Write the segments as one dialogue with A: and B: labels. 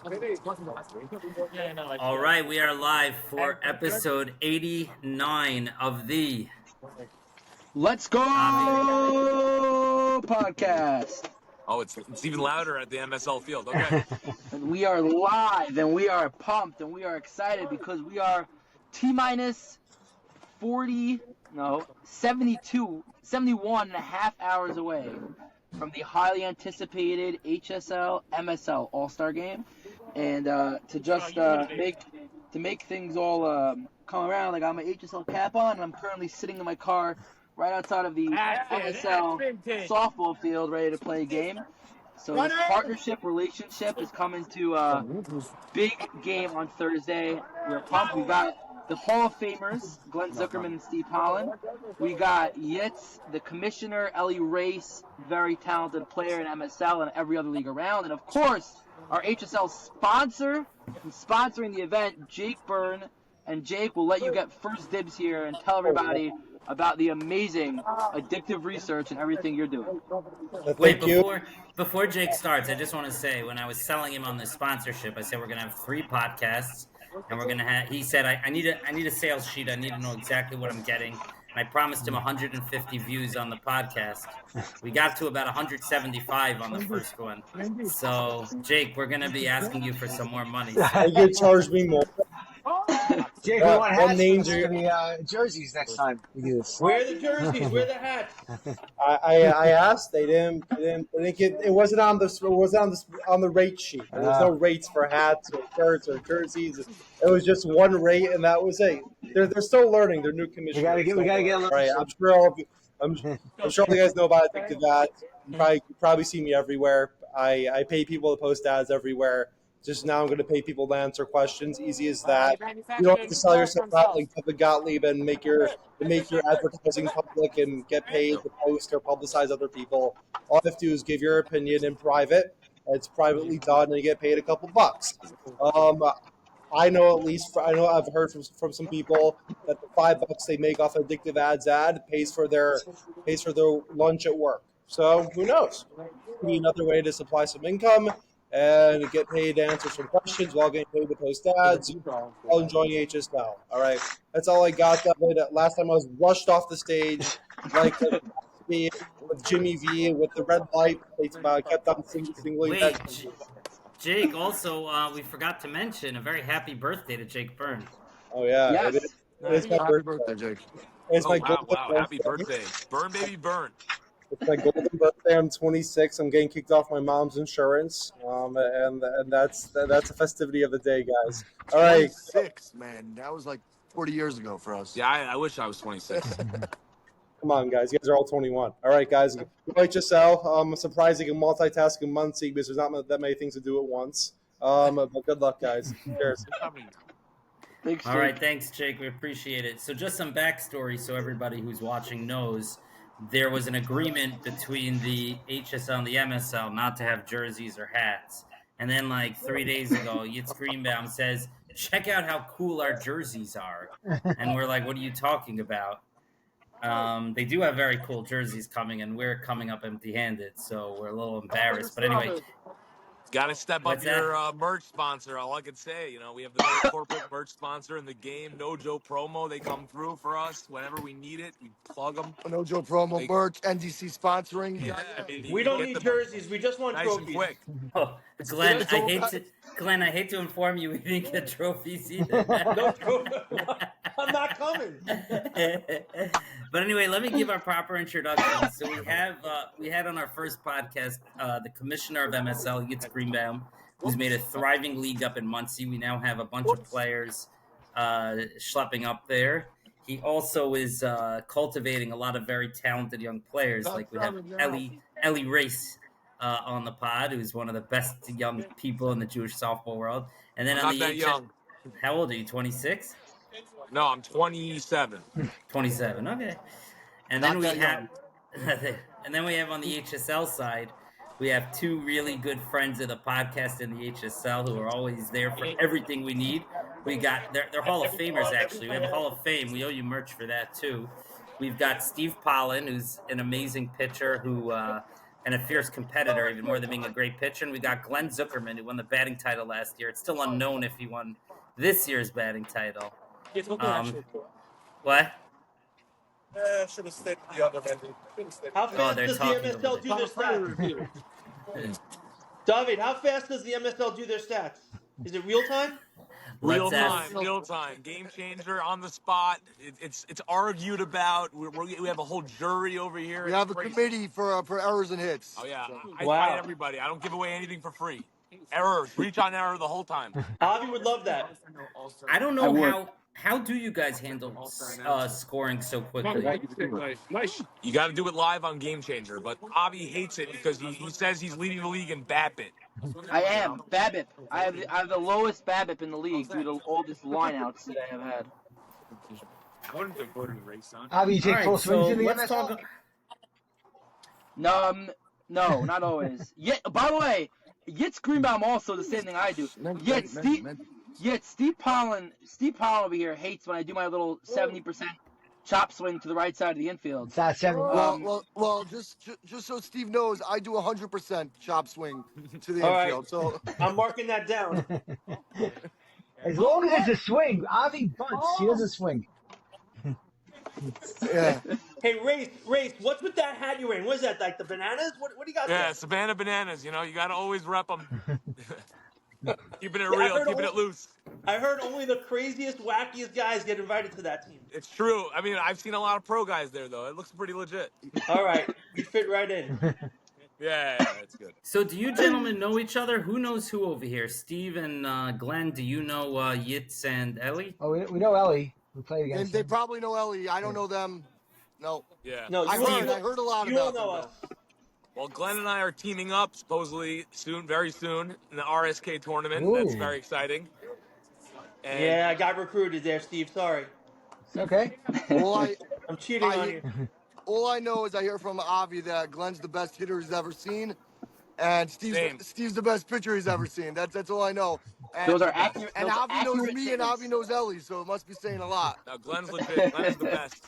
A: All right, we are live for episode 89 of the
B: Let's Go podcast.
C: Oh, it's even louder at the MSL field. Okay.
B: And we are live, and we are pumped, and we are excited because we are T-minus 71 and a half hours away from the highly anticipated HSL MSL All-Star Game. And to just make things all come around, I got my HSL cap on, and I'm currently sitting in my car right outside of the MSL softball field, ready to play a game. So this partnership relationship is coming to a big game on Thursday. We're pumped. We got the Hall of Famers, Glenn Zuckerman and Steve Holland. We got Yitz, the commissioner, Ellie Race, very talented player in MSL and every other league around. And of course, our HSL sponsor, sponsoring the event, Jake Byrne. And Jake, will let you get first dibs here and tell everybody about the amazing addictive research and everything you're doing.
A: Wait, before Jake starts, I just want to say, when I was selling him on this sponsorship, I said we're gonna have 3 podcasts, and we're gonna have. He said I need a sales sheet. I need to know exactly what I'm getting. And I promised him 150 views on the podcast. We got to about 175 on the first one. So Jake, we're gonna be asking you for some more money.
D: You charge me more.
E: Jake, we want hats for the jerseys next time we do this.
F: Where are the jerseys? Where are the hats?
D: I asked. They didn't get. It wasn't on the rate sheet. There was no rates for hats or shirts or jerseys. It was just one rate, and that was it. They're still learning. They're new commissioners.
E: We gotta get a little.
D: Right. I'm sure all you guys know about Addictive. That you probably see me everywhere. I pay people to post ads everywhere. Just now I'm going to pay people to answer questions. Easy as that. You don't have to sell yourself out like Papa Gottlieb and make your advertising public and get paid to post or publicize other people. All you have to do is give your opinion in private. It's privately done, and you get paid a couple bucks. I know I've heard from some people that the $5 they make off Addictive ads ad pays for their lunch at work. So who knows? Be another way to supply some income and get paid to answer some questions while getting paid to post ads while enjoying HSL. All right. That's all I got. Last time I was rushed off the stage like with Jimmy V with the red light. I kept on singling.
A: Wait, Jake, also, we forgot to mention a very happy birthday to Jake Byrne.
D: Oh, yeah.
B: Yes.
D: It is my
C: Happy birthday, Jake.
D: It's my
C: wow. Happy birthday. Burn, baby, burn.
D: It's my golden birthday. I'm 26. I'm getting kicked off my mom's insurance, and that's a festivity of the day, guys. All right,
G: 26, man. That was like 40 years ago for us.
C: Yeah, I wish I was 26.
D: come on, guys. You guys are all 21. All right, guys. HSL. Surprising and multitasking Muncie because there's not that many things to do at once. But good luck, guys. Cheers.
B: Thanks,
A: All right, thanks, Jake. We appreciate it. So just some backstory so everybody who's watching knows. There was an agreement between the HSL and the MSL not to have jerseys or hats. And then like 3 days ago, Yitz Greenbaum says, check out how cool our jerseys are. And we're like, what are you talking about? They do have very cool jerseys coming, and we're coming up empty-handed, so we're a little embarrassed. But anyway.
C: Got to step up your merch sponsor. All I can say, we have the best corporate merch sponsor in the game. No Joe Promo. They come through for us whenever we need it. We plug them.
G: No Joe Promo merch, NDC sponsoring.
C: Yeah,
F: we don't need jerseys. We just want
C: nice
F: trophies.
C: And quick.
A: Oh, Glenn, I hate to inform you, we didn't get trophies either.
F: No trophies. I'm not coming.
A: But anyway, let me give our proper introduction. So we had on our first podcast the commissioner of MSL, Yitz Greenbaum, who's made a thriving league up in Muncie. We now have a bunch of players schlepping up there. He also is cultivating a lot of very talented young players. Like we have Ellie Race on the pod, who's one of the best young people in the Jewish softball world. And then
C: I'm not that young.
A: How old are you? 26?
C: No, I'm 27.
A: 27. Okay. And then we have on the HSL side, we have 2 really good friends of the podcast in the HSL who are always there for everything we need. We got they're Hall of Famers actually. We have a Hall of Fame. We owe you merch for that too. We've got Steve Pollen, who's an amazing pitcher who and a fierce competitor, even more than being a great pitcher. And we got Glenn Zuckerman, who won the batting title last year. It's still unknown if he won this year's batting title. What?
C: Should have stayed the other vendor.
F: How fast
A: they're
F: does the
A: talking
F: MSL
A: over
F: do
A: there.
F: their stats? David, how fast does the MSL do their stats? Is it real time?
C: Real
A: Let's
C: time, game changer on the spot. It's argued about. We have a whole jury over here.
G: We
C: It's
G: have a
C: crazy.
G: committee for errors and hits.
C: Oh yeah,
G: So.
C: I
F: Wow.
C: fight everybody. I don't give away anything for free. Errors, reach on error the whole time.
F: Avi would love that.
A: I don't
B: I
A: know
B: would.
A: how do you guys handle scoring so quickly?
C: You got to do it live on Game Changer, but Avi hates it because he says he's leading the league in BABIP.
B: I am BABIP. I have the lowest BABIP in the league due to all this lineouts that I have had.
E: Avi, you take
A: All
E: full
A: right,
E: swings
A: so
E: in the
A: let's
E: MSL?
A: talk.
B: No, not always. Yet, by the way, Yitz Greenbaum also the same thing I do. Yet Steve Pollen over here hates when I do my little 70% chop swing to the right side of the infield.
E: It's not 70.
G: Well, just so Steve knows, I do 100% chop swing to the
F: All right.
G: infield. So
F: I'm marking that down.
E: As long as it's a swing, Avi bunts. He doesn't swing.
G: yeah,
F: Hey, Race, what's with that hat you're wearing? What is that, like the bananas? What do you got
C: Yeah,
F: there?
C: Savannah Bananas. You got to always rep them. Keeping it
F: Yeah, I
C: real,
F: heard
C: keeping it loose.
F: I heard only the craziest, wackiest guys get invited to that team.
C: It's true. I mean, I've seen a lot of pro guys there, though. It looks pretty legit.
F: All right, you fit right in.
C: Yeah, it's good.
A: So, do you gentlemen know each other? Who knows who over here? Steve and Glenn. Do you know Yitz and Ellie?
E: Oh, we know Ellie. We played against
G: they
E: him.
G: probably know Ellie. I don't know them. No.
C: Yeah.
F: No,
G: I heard a lot
F: you
G: about
F: don't know
G: them.
F: us.
C: Well, Glenn and I are teaming up supposedly very soon in the RSK tournament.
E: Ooh.
C: That's very exciting. And
F: Yeah, I got recruited there, Steve. Sorry.
E: It's okay.
F: I'm cheating on you.
G: All I know is I hear from Avi that Glenn's the best hitter he's ever seen, and Steve's the best pitcher he's ever seen. That's all I know. And,
B: Those are accurate.
G: and
B: those
G: Avi knows
B: accurate
G: me, and
B: statements.
G: Avi knows Ellie, so it must be saying a lot.
C: now Glenn's legit. Glenn's the best.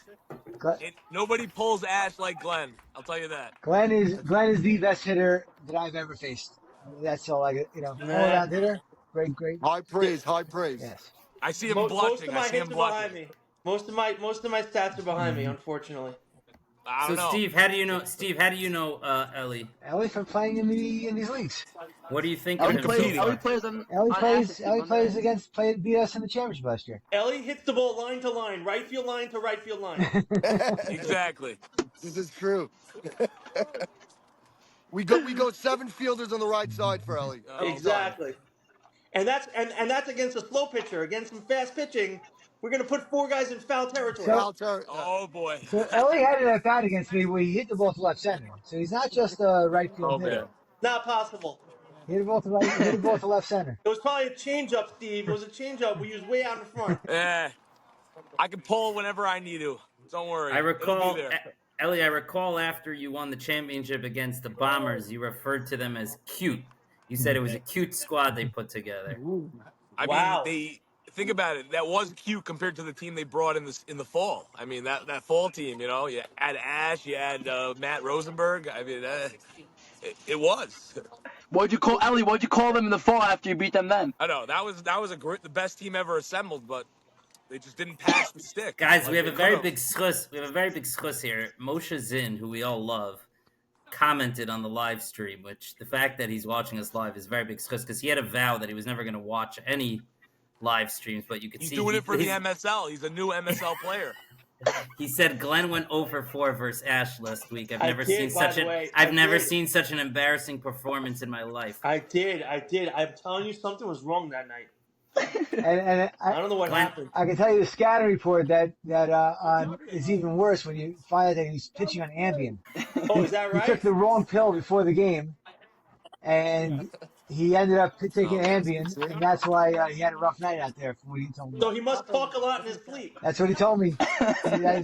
C: Nobody pulls Ash like Glenn. I'll tell you that.
E: Glenn is the best hitter that I've ever faced. That's all I get. All around hitter. Great.
G: High praise.
E: Yes.
C: I see him
F: Most
C: blushing.
F: of my
C: I see him
F: hits are behind
C: blushing.
F: me. Most of my stats are behind me, unfortunately.
C: I
A: So,
C: don't know.
A: Steve, how do you know? Steve, how do you know Ellie?
E: Ellie from playing in these leagues.
A: What do you think
B: Ellie
A: of him so
B: plays.
A: far?
B: Ellie plays on.
E: Ellie
B: on
E: plays.
B: Acid
E: Ellie
B: on
E: plays
B: there.
E: beat us in the championship last year.
F: Ellie hits the ball line to line, right field line to right field line.
C: Exactly.
G: This is true. we go 7 fielders on the right side for Ellie.
F: Exactly. And that's against a slow pitcher. Against some fast pitching, we're gonna put 4 guys in foul territory.
C: Oh boy.
E: So Ellie had it at bat against me where he hit the ball to left center. So he's not just a right field hitter.
F: Not possible.
E: He hit the ball to left center.
F: It was probably a changeup, Steve. It was a changeup. We used way out in front.
C: Yeah. I can pull whenever I need to. Don't worry.
A: I recall,
C: It'll be there.
A: Ellie. I recall after you won the championship against the Bombers, you referred to them as cute. You said it was a cute squad they put together.
C: I
F: Wow.
C: mean, think about it. That was cute compared to the team they brought in the fall. I mean, that fall team. You had Ash, you had Matt Rosenberg. I mean, it was.
B: What'd you call Ellie? What'd you call them in the fall after you beat them then?
C: I know that was the best team ever assembled, but they just didn't pass the stick.
A: Guys,
C: like
A: we have a
C: they
A: very
C: could've.
A: big schluss. We have a very big schluss here. Moshe Zinn, who we all love, commented on the live stream, which the fact that he's watching us live is very big schluss because he had a vow that he was never going to watch any live streams, but you could
C: He's
A: see
C: doing it for the MSL. He's a new MSL player.
A: He said Glenn went 0 for 4 versus Ash last week. I've
F: I
A: never
F: did,
A: seen
F: by
A: such
F: the
A: an
F: way.
A: I've
F: I
A: never
F: did.
A: seen such an embarrassing performance in my life.
F: I did. I'm telling you, something was wrong that night.
E: And
F: I don't know what
A: Glenn-
F: happened.
E: I can tell you the scatter report that is even worse when you find out that he's pitching on Ambien.
F: Oh, is that
E: He took
F: right?
E: the wrong pill before the game, and he ended up taking Ambien, and that's why he had a rough night out there. From what he told me.
F: So he must talk a lot in his sleep.
E: That's what he told me.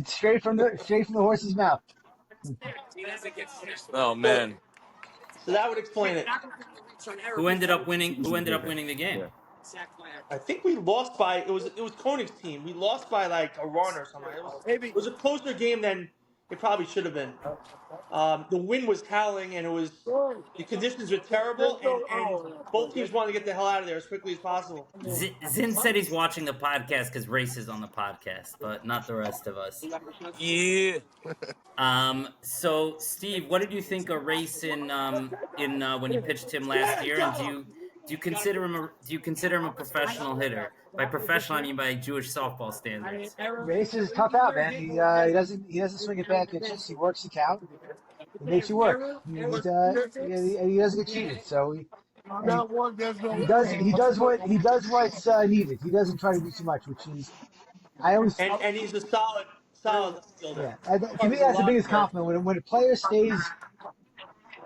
E: Straight from the horse's mouth.
C: Oh man.
F: So that would explain it.
A: Who ended up winning the game?
F: I think we lost by it was Koenig's team. We lost by like a run or something. It was a closer game than It probably should have been. The wind was howling, and the conditions were terrible, and both teams wanted to get the hell out of there as quickly as possible.
A: Zin said he's watching the podcast because Race is on the podcast, but not the rest of us.
C: Yeah.
A: So Steve, what did you think of Race in when you pitched him last year? And do you consider him a professional hitter? By professional, I mean by Jewish softball standards.
E: Race is tough out, man. He doesn't swing at bad pitches. He works the count. He makes you work. He doesn't get cheated. So he does what's needed. He doesn't try to do too much, which is
F: and he's a solid fielder.
E: Yeah, to me that's the biggest compliment when a player stays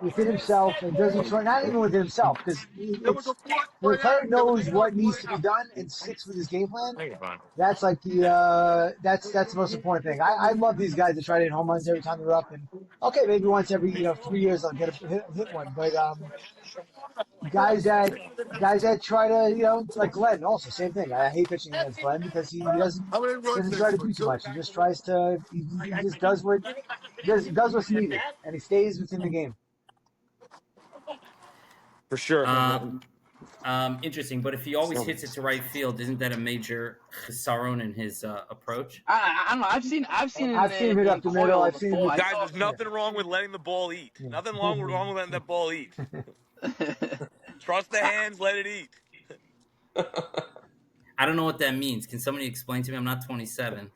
E: within himself and doesn't try, not even within himself, because when a player knows what needs to be done and sticks with his game plan, that's like that's the most important thing. I love these guys that try to hit home runs every time they're up, and okay, maybe once every 3 years I'll hit one, but guys that try to like Glenn also same thing. I hate pitching against Glenn because he doesn't try to do too much. He just tries to he just does what's needed and he stays within the game.
C: For sure.
A: Interesting, but if he always hits it to right field, isn't that a major chisaron in his approach?
B: I don't know. I've seen
E: him hit up the middle. I've seen him.
C: Guys, there's nothing wrong with letting the ball eat. Yeah. Nothing wrong with letting that ball eat. Trust the hands, let it eat.
A: I don't know what that means. Can somebody explain to me? I'm not 27.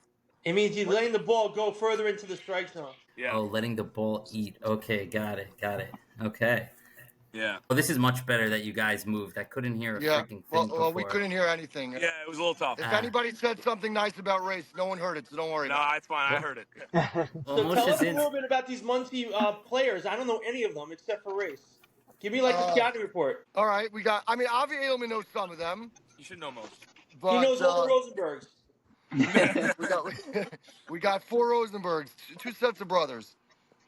F: It means you're letting the ball go further into the strike zone.
C: Yeah.
A: Oh, letting the ball eat. Okay, got it. Okay.
C: Yeah.
A: Well, this is much better that you guys moved. I couldn't hear a freaking thing
G: Well, we couldn't hear anything.
C: Yeah, it was a little tough.
G: If anybody said something nice about Race, no one heard it, so don't worry about it.
C: No, it's fine. I heard it.
F: So tell us a little bit about these Muncie players. I don't know any of them except for Race. Give me a scouting report.
G: All right, Avi Edelman knows some of them.
C: You should know most.
F: But, he knows all the Rosenbergs.
G: we got 4 Rosenbergs, 2 sets of brothers.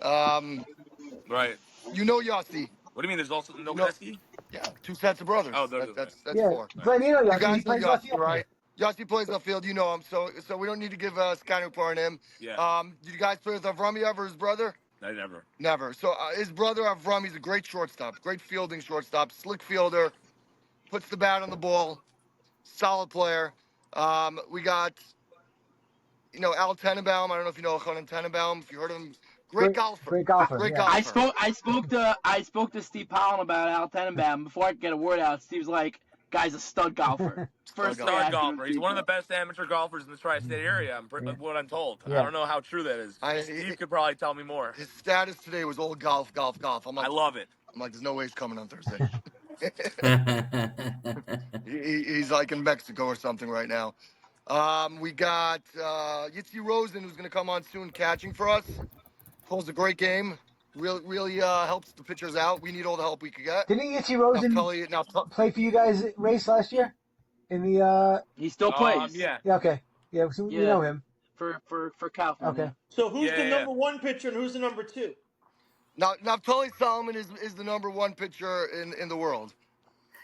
C: Right.
G: You know Yossi.
C: What do you mean? There's also no Pesky?
G: Yeah, 2 sets of brothers.
C: Oh,
G: that's
E: yeah.
G: 4.
E: Glenn, you know
G: You guys
E: plays
G: know
E: left
G: Yossi,
E: field,
G: right? Yossi plays left field. You know him, so we don't need to give a scouting report on him.
C: Yeah.
G: Did you guys play with Avrami ever, his brother?
C: I never.
G: Never. So his brother Avram, he's a great shortstop, great fielding shortstop, slick fielder, puts the bat on the ball, solid player. We got, Al Tenenbaum. I don't know if you know Elchanan Tenenbaum. If you heard of him, great golfer.
E: Great golfer.
G: Great
E: Yeah.
G: golfer.
B: I spoke to Steve Powell about Al Tenenbaum before I could get a word out. Steve's like, guy's a stud golfer.
C: Stud golfer. He's one of the best amateur golfers in the tri-state area. What I'm told.
E: Yeah.
C: I don't know how true that is. Steve could probably tell me more.
G: His status today was all golf.
C: I love it.
G: I'm like, there's no way he's coming on Thursday. He's like in Mexico or something right now. We got Yitzi Rosen, who's going to come on soon catching for us. Pulls a great game. Really helps the pitchers out. We need all the help we could get.
E: Didn't Yitzi Rosen play for you guys at Race last year? In the
B: he still plays.
E: Yeah. Okay. Yeah. So you know him
B: for Kaufman.
E: Okay.
F: So who's the number 1 pitcher and who's the number 2?
G: Now Naftali Solomon is the number 1 pitcher in the world.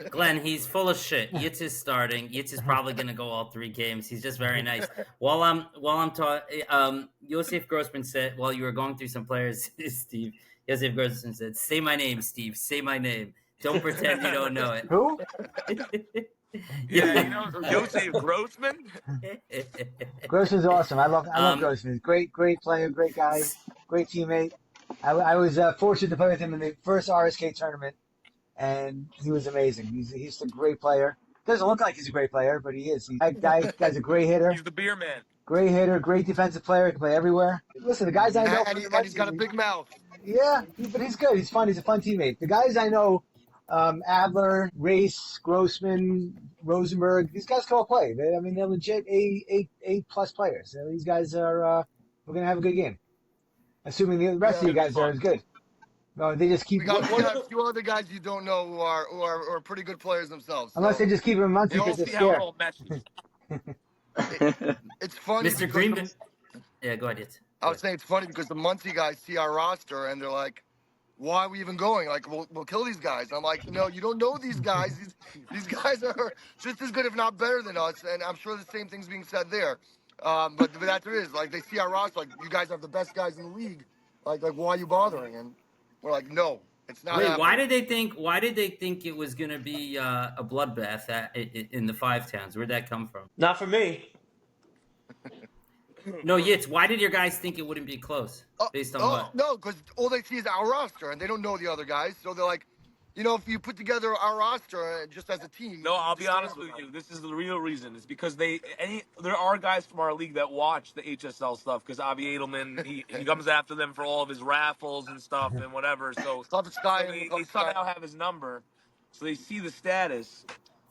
A: Glenn, he's full of shit. Yitz is starting. Yitz is probably going to go all 3 games. He's just very nice. While I'm talking, Yosef Grossman said, while you were going through some players, Steve, Yosef Grossman said, "Say my name, Steve. Say my name. Don't pretend you don't know it."
E: Who?
C: Yeah, Yosef Grossman.
E: Grossman's awesome. I love Grossman. Great player, great guy, great teammate. I was fortunate to play with him in the first RSK tournament, and he was amazing. He's a great player. Doesn't look like he's a great player, but he is. Guy's a great hitter.
C: He's the beer man.
E: Great hitter, great defensive player. Can play everywhere. Listen, the guys I know,
G: and he's got a big mouth.
E: Yeah, but he's good. He's fun. He's a fun teammate. The guys I know, Adler, Race, Grossman, Rosenberg, these guys can all play. They're legit A+ players. These guys are. We're gonna have a good game. Assuming the rest of you guys are as good. No, they just keep.
G: We got 1 or 2 other guys you don't know who are pretty good players themselves.
E: Unless they just keep them in Muncie because they're scared.
G: It's funny.
A: Mr. Greenman. Yeah, go ahead.
G: I was saying it's funny because the Muncie guys see our roster and they're like, "Why are we even going? Like, we'll kill these guys." I'm like, "No, you don't know these guys. These guys are just as good, if not better, than us." And I'm sure the same thing's being said there. But that's what it is. Like they see our roster, like you guys have the best guys in the league. Like why are you bothering? And we're like, no, it's not.
A: Wait,
G: happening.
A: why did they think? Why did they think it was going to be a bloodbath in the Five Towns? Where'd that come from?
F: Not for me.
A: No, Yitz. Why did your guys think it wouldn't be close? Based on what?
G: No, because all they see is our roster, and they don't know the other guys. So they're like, if you put together our roster just as a team.
C: No, I'll be honest with you. This is the real reason. It's because there are guys from our league that watch the HSL stuff because Avi Edelman he comes after them for all of his raffles and stuff and whatever. So they somehow have his number, so they see the status,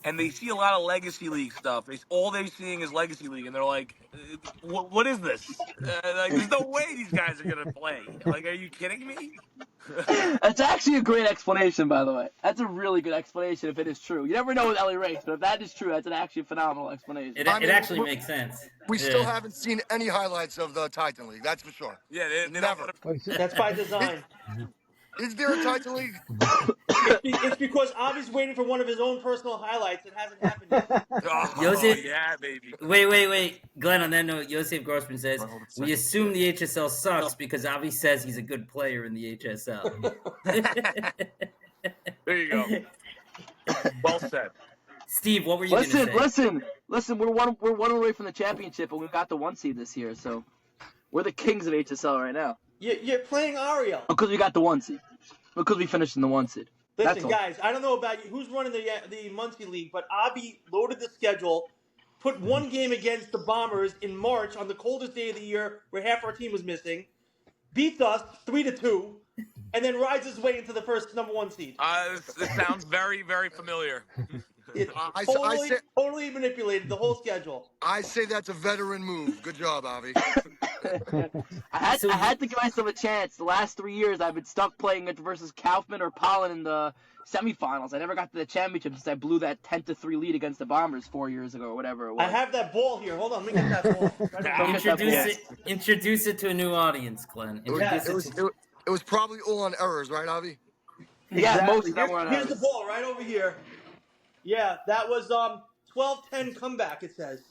C: and they see a lot of Legacy League stuff. All they're seeing is Legacy League, and they're like, "What is this? There's no way these guys are gonna play. Like, are you kidding me?"
B: That's actually a great explanation, by the way. That's a really good explanation if it is true. You never know with LA Race, but if that is true, that's an actually phenomenal explanation.
A: It actually makes sense.
G: We still haven't seen any highlights of the Titan League. That's for sure.
C: Yeah, they
G: Never.
F: That's by design.
G: Is there a Titan League?
F: It's because Avi's waiting for one of his own personal highlights. It hasn't happened yet.
A: Yosef,
C: yeah, baby.
A: Wait. Glenn, on that note, Yosef Grossman says, we assume the HSL sucks because Avi says he's a good player in the HSL.
C: There you go. Well said.
A: Steve, what were you going to say?
B: Listen. We're one away from the championship, but we've got the 1 seed this year, so we're the kings of HSL right now.
F: You're playing Ariel.
B: Because we got the 1 seed. Because we finished in the 1 seed.
F: Listen, guys, I don't know about you. Who's running the Muncie League, but Avi loaded the schedule, put one game against the Bombers in March on the coldest day of the year where half our team was missing, beats us 3-2, and then rides his way into the first number 1 seed.
C: This sounds very, very familiar.
F: Totally manipulated the whole schedule.
G: I say that's a veteran move. Good job, Avi.
B: I had to give myself a chance. The last 3 years, I've been stuck playing it versus Kaufman or Pollen in the semifinals. I never got to the championship since I blew that 10-3 lead against the Bombers 4 years ago or whatever it was.
F: I have that ball here. Hold on, let me get that ball.
A: Introduce it to a new audience, Glenn.
G: It was probably all on errors, right, Avi?
B: Yeah,
F: Exactly.
B: most of them were on
F: Here's
B: errors.
F: the ball right over here. Yeah, that was 12-10 comeback, it says.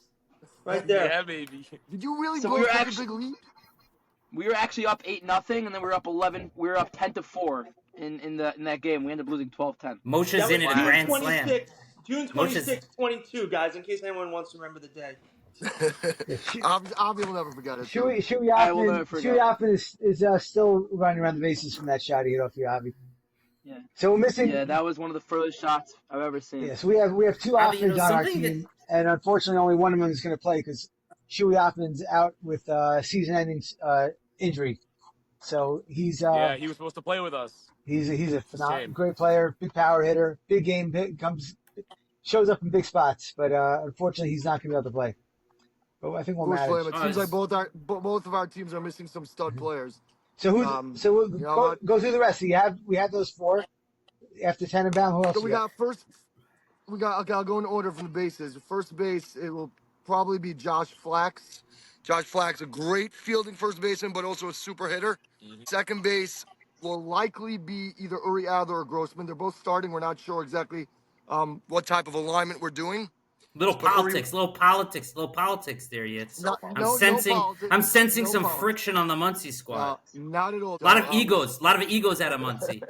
F: Right there.
C: Yeah, baby.
G: Did you really
B: So
G: blow
B: we were
G: such
B: actually-
G: a big lead?
B: We were actually up 8-0, and then we were up 11. We were up 10-4 in that game. We ended up losing 12-10.
A: Moshe's in it a grand slam.
F: June 26, 22, guys, in case anyone wants to remember the day.
G: Avi will never forget it.
E: Shuey
B: I will never forget.
E: Hoffman is still running around the bases from that shot he hit off you, Avi.
B: Yeah.
E: So we're missing.
B: Yeah, that was one of the furthest shots I've ever seen.
E: Yeah, so we have two
A: Avi,
E: Hoffmans on our
A: something
E: team, and unfortunately only one of them is going to play because Shuey Hoffman's out with season-ending injury. So he's
C: Yeah, he was supposed to play with us.
E: he's a phenomenal,
C: Shame.
E: great player, big power hitter, big game, shows up in big spots, but unfortunately he's not going to be able to play. But I think we'll manage.
G: It seems like both of our teams are missing some stud players.
E: So we'll go through the rest. So we have those 4 after Tenenbaum. Who else?
G: So we got first. Okay, I'll go in order from the bases. First base, it will probably be Josh Flax. Josh Flax, a great fielding first baseman, but also a super hitter. Second base will likely be either Uri Adler or Grossman. They're both starting. We're not sure exactly what type of alignment we're doing.
A: Little politics there, Yitz. I'm sensing some friction on the Muncie squad.
G: Not at all.
A: A lot of egos out of Muncie.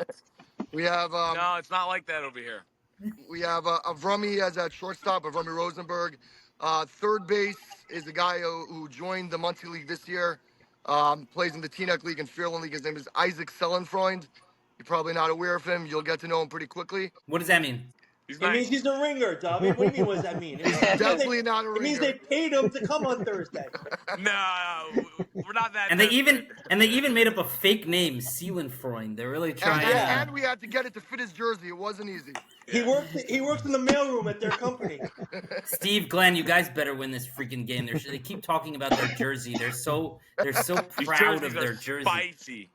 G: We have
C: No, it's not like that over here.
G: we have Avrami as at shortstop, Avrami Rosenberg. Third base is the guy who joined the Muncie League this year. Plays in the Teaneck League and Fairland League. His name is Isaac Sellenfreund. You're probably not aware of him. You'll get to know him pretty quickly.
A: What does that mean?
F: It means he's a ringer, David. What do you mean, what does that mean?
G: Definitely not a ringer.
F: It means they paid him to come on Thursday.
C: No, we're not that.
A: And they even made up a fake name, Seelenfreund. They're really trying.
G: And we had to get it to fit his jersey. It wasn't easy.
F: He works in the mailroom at their company.
A: Steve, Glenn, you guys better win this freaking game. They keep talking about their jersey. They're so proud of their jersey.
C: Spicy.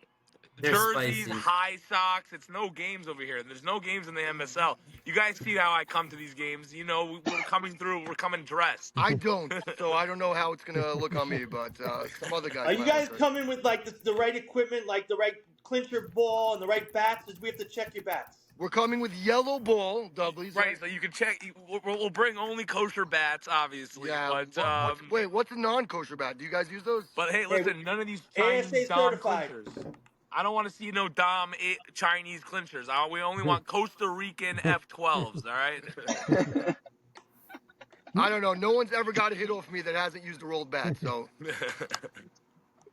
A: They're
C: Jerseys,
A: spicy.
C: high socks. It's no games over here. There's no games in the MSL. You guys see how I come to these games. You know, we're coming through. We're coming dressed.
G: I don't, so I don't know how it's gonna look on me. But some other guys.
F: Are you guys coming with like the right equipment, like the right clincher ball and the right bats? Or do we have to check your bats?
G: We're coming with yellow ball, Dudley's.
C: Right, so you can check. We'll bring only kosher bats, obviously.
G: Yeah.
C: But
G: What's a non-kosher bat? Do you guys use those?
C: But hey, listen, none of these
F: ASA
C: Chinese Dom
F: certified.
C: clinchers. I don't want to see no Dom Chinese clinchers. We only want Costa Rican F12s. All right.
G: I don't know. No one's ever got a hit off me that hasn't used a rolled bat. So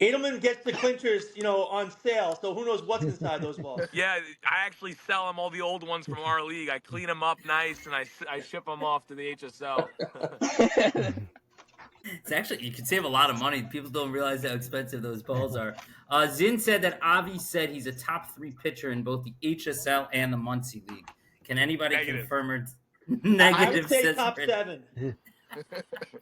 F: Edelman gets the clinchers, on sale, so who knows what's inside those balls.
C: Yeah, I actually sell them all the old ones from our league. I clean them up nice and I ship them off to the HSL.
A: It's actually, you can save a lot of money. People don't realize how expensive those balls are. Zin said that Avi said he's a top 3 pitcher in both the HSL and the Muncie League. Can anybody
C: Negative.
A: confirm or
F: I
A: negative?
F: would say
A: says
F: top
A: Brent.
F: 7.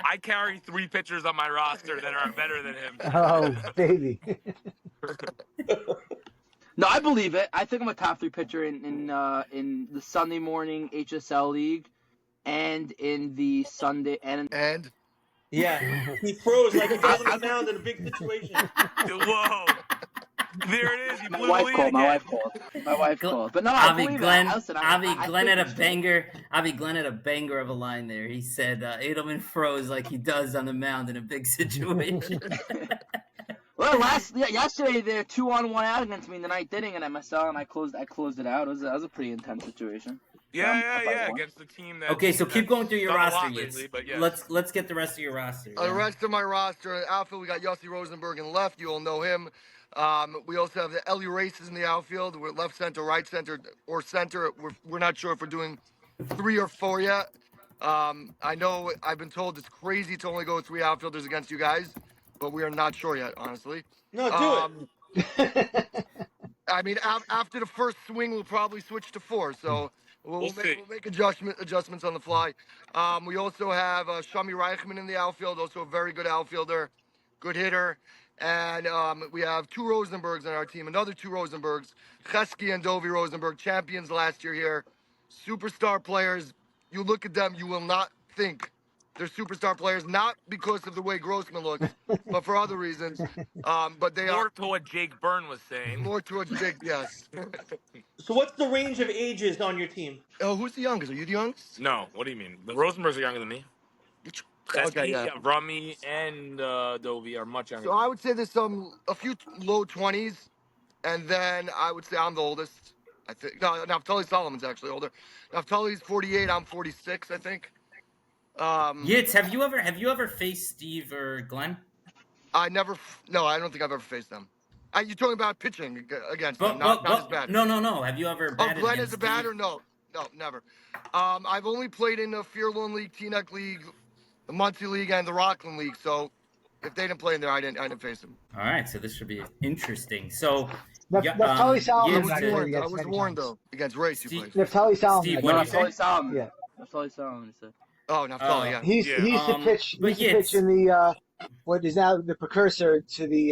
C: I carry 3 pitchers on my roster that are better than him.
E: Oh, baby.
B: No, I believe it. I think I'm a top 3 pitcher in the Sunday morning HSL league, and in the Sunday
G: and
F: Yeah, he froze like he does on the mound in a big situation.
C: Whoa. There it is. He
B: my
C: blew
B: wife
C: the lead
B: called. My
C: again.
B: wife called. But no, I
A: Avi
B: believe
A: Glenn,
B: it. Listen,
A: Avi
B: I
A: Glenn
B: think
A: had a
B: it's-
A: banger. Avi Glenn had a banger of a line there. He said Edelman froze like he does on the mound in a big situation.
B: Well, yesterday they're 2-on-1 out against me in the 9th inning in MSL, and I closed it out. It was a pretty intense situation.
C: Yeah. Against the team that.
A: Okay, so keep going through your
C: done a
A: roster,
C: lot
A: Yitz.
C: lately, but yes.
A: Let's get the rest of your roster.
G: the rest of my roster, outfield, we got Yossi Rosenberg in left. You all know him. We also have the Ellie Races in the outfield. We're left center, right center, or center. We're not sure if we're doing 3 or 4 yet. I know I've been told it's crazy to only go with 3 outfielders against you guys, but we are not sure yet, honestly.
F: No, do it.
G: I mean, after the first swing, we'll probably switch to 4. So we'll make adjustments on the fly. We also have Shami Reichman in the outfield, also a very good outfielder, good hitter. And we have 2 Rosenbergs on our team, another 2 Rosenbergs, Chesky and Dovi Rosenberg, champions last year here, superstar players. You look at them, you will not think they're superstar players, not because of the way Grossman looks, but for other reasons. But they
C: More
G: are
C: to what Jake Byrne was saying.
G: more towards Jake, yes.
F: So what's the range of ages on your team?
G: Oh, who's the youngest? Are you the youngest?
C: No, what do you mean? The Rosenbergs are younger than me.
G: Okay, yeah.
C: Rummy and Dovey are much younger.
G: So I would say there's a few low 20s, and then I would say I'm the oldest. I think no, Naftali Solomon's actually older. Naftali's 48. I'm 46, I think.
A: Yitz, have you ever faced Steve or Glenn?
G: I don't think I've ever faced them. You're talking about pitching against them, not as bad.
A: No. Have you ever batted
G: Glenn
A: against
G: is a batter?
A: Steve?
G: No, never. I've only played in the Fearlone League, Teaneck League, the Muncie League, and the Rockland League. So if they didn't play in there, I didn't face them.
A: All right, so this should be interesting. So
E: Naftali Solomon.
A: Yitz,
G: I was warned though against Race. You played.
E: Naftali Solomon.
A: Steve, what do you say?
B: Naftali Solomon.
E: Yeah.
B: Naftali Solomon, he said.
G: Oh, Naftali, yeah.
E: He used to pitch. He
A: but
E: used to
A: Yitz-
E: pitch in the what is now the precursor to the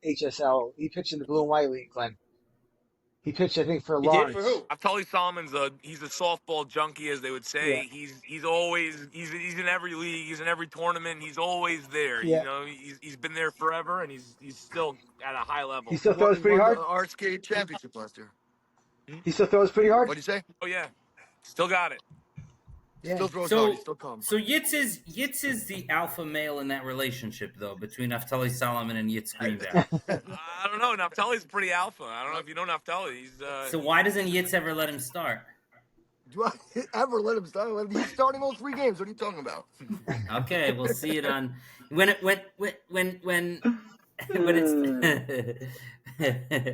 E: HSL. He pitched in the Blue and White League, Glenn. He pitched, I think, for
F: He
E: Lawrence.
F: did for who?
C: Naftali Solomon's he's a softball junkie, as they would say.
E: Yeah.
C: He's always he's in every league, he's in every tournament, he's always there.
E: Yeah.
C: You know, he's been there forever, and he's still at a high level.
E: He still throws pretty hard.
G: The RSK championship last year.
E: He still throws pretty hard.
G: What'd you say?
C: Oh yeah, still got it.
E: Yeah.
G: Still throws
A: So-
G: hard. He still comes.
A: So Yitz is the alpha male in that relationship, though, between Naftali Solomon and Yitz Greenbaum.
C: I don't know. Naftali's pretty alpha. I don't know if you know Naftali. He's
A: So why doesn't Yitz ever let him start?
G: Do I ever let him start? He's starting all 3 games. What are you talking about?
A: Okay, we'll see it on when it's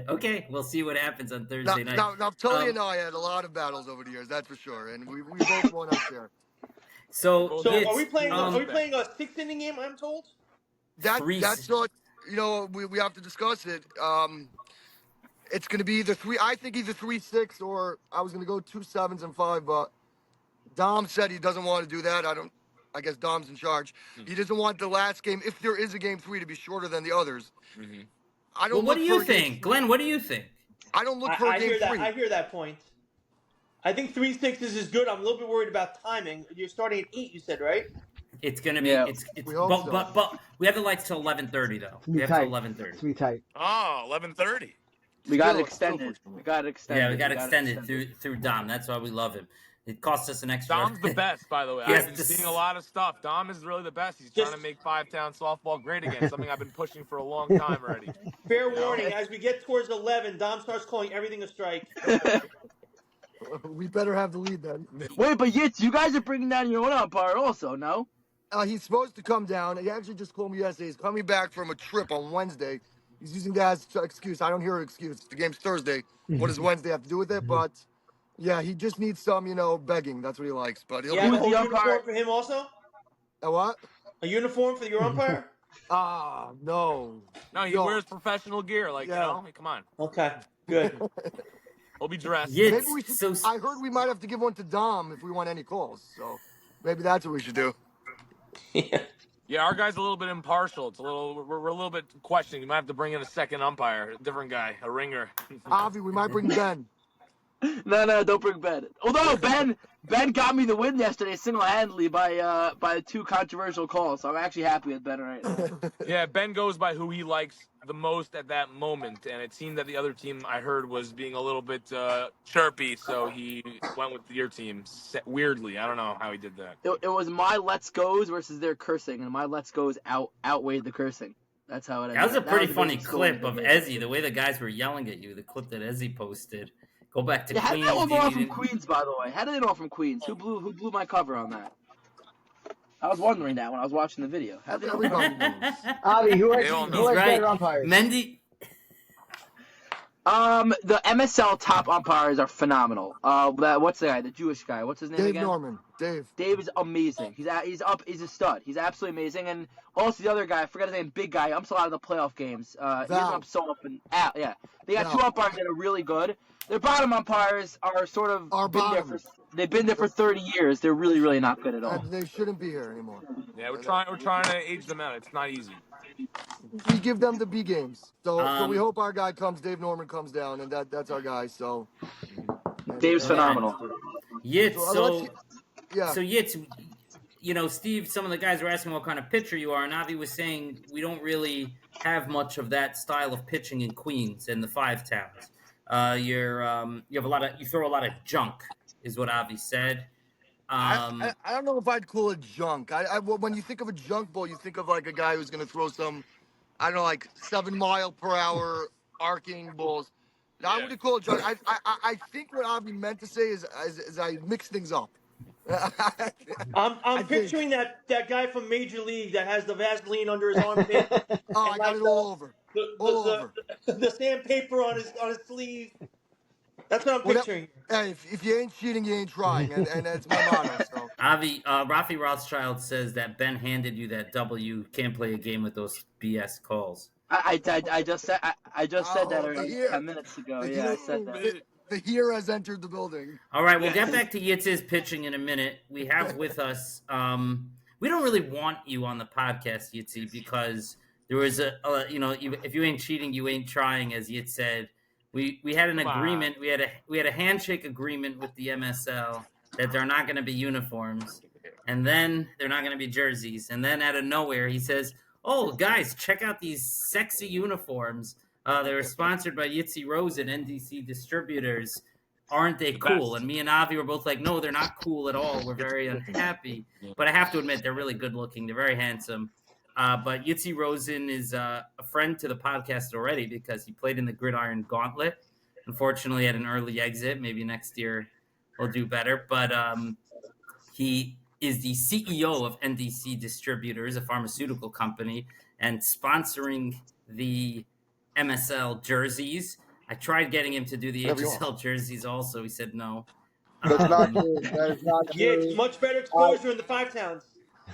A: okay. We'll see what happens on Thursday night.
G: Naftali and I had a lot of battles over the years, that's for sure, and we both won up there.
A: So
F: So
A: Yitz,
F: are we playing?
A: um,
F: Are we playing a 6th inning game? I'm told.
G: That's what we have to discuss it. It's going to be either 3-6 or I was going to go 2 7s and 5, but Dom said he doesn't want to do that. I guess Dom's in charge. He doesn't want the last game, if there is a game 3, to be shorter than the others.
C: Mm-hmm.
G: I don't.
A: well, what
G: look
A: do you
G: for a game
A: think, Glenn? What do you think?
G: I don't look for a
F: I
G: game
F: hear that.
G: 3.
F: I hear that point. I think 3-6 is good. I'm a little bit worried about timing. You're starting at 8, you said, right?
A: It's gonna be.
B: Yeah.
A: It's
G: We hope so.
A: but we have the lights till 11:30 though. We have till 11:30.
E: It's gonna be tight.
C: Oh, 11:30.
B: We got it
G: Still
B: extended.
G: pushing
B: We
G: it.
B: got it extended.
A: Yeah, we got extended through Dom. That's why we love him. It cost us an extra.
C: Dom's the best, by the way.
A: Yes,
C: I've been
A: this-
C: seeing a lot of stuff. Dom is really the best. He's trying to make Five-Town softball great again, something I've been pushing for a long time already.
F: Fair
C: You know?
F: warning, as we get towards 11, Dom starts calling everything a strike.
G: We better have the lead then.
B: Wait, but Yitz, you guys are bringing down your own umpire also, no?
G: He's supposed to come down. He actually just called me yesterday. He's coming back from a trip on Wednesday. He's using that as an excuse. I don't hear an excuse. The game's Thursday. What does Wednesday have to do with it? But yeah, he just needs some, begging. That's what he likes. But he'll
F: You have
G: be
F: a whole
B: the umpire?
F: uniform for him also?
G: A what?
F: A uniform for your umpire?
G: No.
C: No, he wears professional gear. Like,
G: Yeah.
C: I mean, come on.
F: Okay, good.
C: He'll be dressed.
A: Yitz,
G: Maybe we should.
A: so
G: I heard we might have to give one to Dom if we want any calls. So maybe that's what we should do.
C: Yeah, our guy's a little bit impartial. We're a little bit questioning. You might have to bring in a second umpire, a different guy, a ringer.
G: Avi, we might bring Ben.
B: No, don't bring Ben. Although Ben got me the win yesterday single-handedly by 2 controversial calls. So I'm actually happy with Ben right now.
C: Yeah, Ben goes by who he likes the most at that moment, and it seemed that the other team I heard was being a little bit chirpy, so he went with your team. Weirdly, I don't know how he did that.
B: It was my let's goes versus their cursing, and my let's goes outweighed the cursing. That's how it ended.
A: that was a pretty
B: the
A: funny
B: basic story
A: clip of
B: the game.
A: Ezzy. The way the guys were yelling at you. The clip that Ezzy posted. Go back to
B: Yeah, how did
A: Queens.
B: they all go off from
A: didn't-
B: Queens, by the way? How did they all from Queens? Who blew my cover on that? I was wondering that when I was watching the video. How did they all
G: Everybody knows.
E: Avi, who
C: They all
E: has,
C: know.
E: who has
A: Right.
E: better umpires?
A: Mendy.
B: The MSL top umpires are phenomenal. What's the guy? The Jewish guy. What's his name
G: Dave
B: again?
G: Norman. Dave.
B: Dave is amazing. He's a stud. He's absolutely amazing. And also the other guy, I forgot his name, big guy. Umps a lot of the playoff games. He doesn't ump so often. Yeah, they got
G: Val.
B: 2 umpires that are really good. Their bottom umpires are sort of they've been there for 30 years. They're really, really not good at all.
G: They shouldn't be here anymore.
C: Yeah, we're trying to age them out. It's not easy.
G: We give them the B games. So we
A: Um,
G: hope our guy comes, Dave Norman comes down, and that's our guy. So
B: Dave's phenomenal.
A: Yitz, so
G: yeah.
A: So Yitz, Steve, some of the guys were asking what kind of pitcher you are, and Avi was saying we don't really have much of that style of pitching in Queens and the 5 towns. You throw a lot of junk, is what Avi said.
G: I don't know if I'd call it junk. When you think of a junk ball, you think of like a guy who's going to throw some, I don't know, like 7-mile-per-hour arcing balls. Now, I wouldn't call it junk. I think what Avi meant to say is I mix things up.
F: I'm picturing that guy from Major League that has the Vaseline under his armpit.
G: I got it all over.
F: The sandpaper on his sleeve. That's what I'm picturing.
G: Hey, if you ain't cheating, you ain't trying, and that's my motto. So.
A: Avi, Rafi Rothschild says that Ben handed you that W. Can't play a game with those BS calls.
B: I just said that already 10 minutes ago. Yeah, I said that.
G: The year has entered the building.
A: All right, we'll get back to Yitz's pitching in a minute. We have with us, we don't really want you on the podcast, Yitzi, because there was if you ain't cheating, you ain't trying, as Yitz said. We had an agreement. We had a handshake agreement with the MSL that they're not going to be uniforms, and then they're not going to be jerseys. And then out of nowhere, he says, "Oh, guys, check out these sexy uniforms. They were sponsored by Yitzi Rose and NDC Distributors. Aren't they cool?" And me and Avi were both like, "No, they're not cool at all. We're very unhappy." But I have to admit, they're really good looking. They're very handsome. But Yitzi Rosen is a friend to the podcast already because he played in the Gridiron Gauntlet. Unfortunately, at an early exit. Maybe next year we'll do better. But he is the CEO of NDC Distributors, a pharmaceutical company, and sponsoring the MSL jerseys. I tried getting him to do the HSL jerseys also. He said no.
H: That's not true. That is not true.
F: Yeah, it's much better exposure in the 5 towns.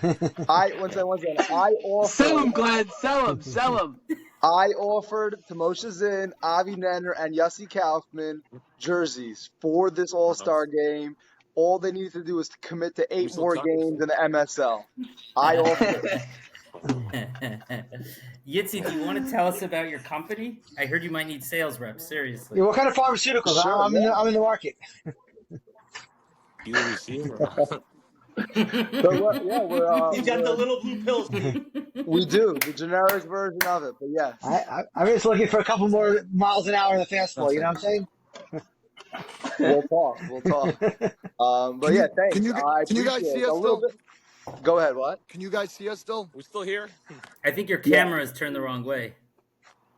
H: One second. I offered.
B: Sell him, Glenn. Sell him.
H: I offered to Moshe Zinn, Avi Nenner, and Yossi Kaufman jerseys for this All-Star game. All they needed to do was to commit to 8 more games in the MSL. I offered it.
A: Yitzi, do you want to tell us about your company? I heard you might need sales reps. Seriously.
E: Yeah, what kind of pharmaceuticals?
H: Sure,
E: I'm in the market.
C: You receiver.
H: We're
F: He's got the little blue pill, Steve.
H: we do the generic version of it, but yes.
E: I'm just looking for a couple more miles an hour in the fastball. You know what I'm saying?
H: We'll talk. We'll talk. But yeah, thanks.
G: Can
H: I
G: you
H: appreciate
G: guys see
H: it. A
G: us
H: little
G: still?
H: bit. Go ahead. What?
G: Can you guys see us still?
C: We still here?
A: I think your
H: Yeah.
A: camera is turned the wrong way.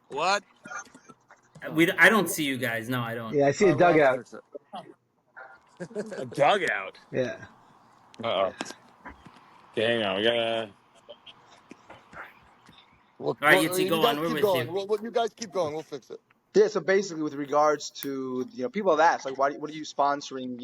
C: What?
A: I don't see you guys. No, I don't.
E: Yeah, I see a dugout.
C: A dugout.
E: Yeah.
C: Uh-oh. Okay, hang on. We gotta...
G: All
A: right, Yitzy, go on. We're
G: keep
A: with
G: going.
A: you.
G: You guys keep going. We'll fix it.
H: Yeah, so basically, with regards to people have asked like, what are you sponsoring?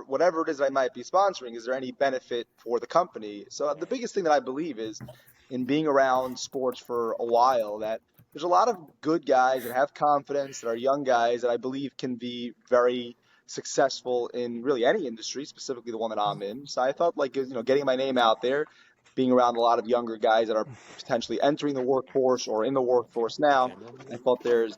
H: Whatever it is that I might be sponsoring, is there any benefit for the company? So the biggest thing that I believe is, in being around sports for a while, that there's a lot of good guys that have confidence, that are young guys that I believe can be very successful in really any industry, specifically the one that I'm in. So I felt like getting my name out there, being around a lot of younger guys that are potentially entering the workforce or in the workforce now, I thought there's,